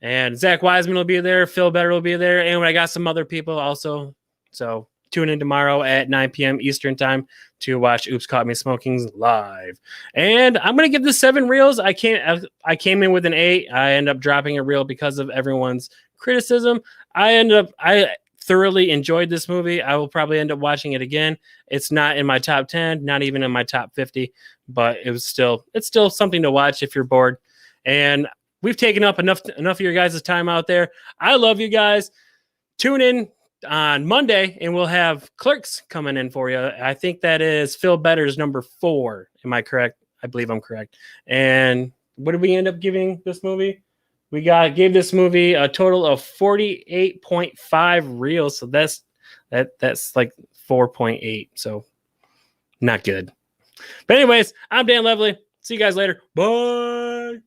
And Zach Wiseman will be there, Phil Better will be there, and I got some other people also. So tune in tomorrow at 9 p.m. Eastern time to watch Oops Caught Me Smoking live. And I'm gonna give this 7 reels. I came in with an 8. I end up dropping a reel because of everyone's criticism. I thoroughly enjoyed this movie. I will probably end up watching it again. It's not in my top 10, not even in my top 50, but it's still something to watch if you're bored. And we've taken up enough of your guys' time out there. I love you guys. Tune in on Monday and we'll have Clerks coming in for you. I think that is Phil Better's number 4. Am I correct? I believe I'm correct. And what did we end up giving this movie? We gave this movie a total of 48.5 reels. So that's like 4.8. So not good. But anyways, I'm Dan Levely. See you guys later. Bye.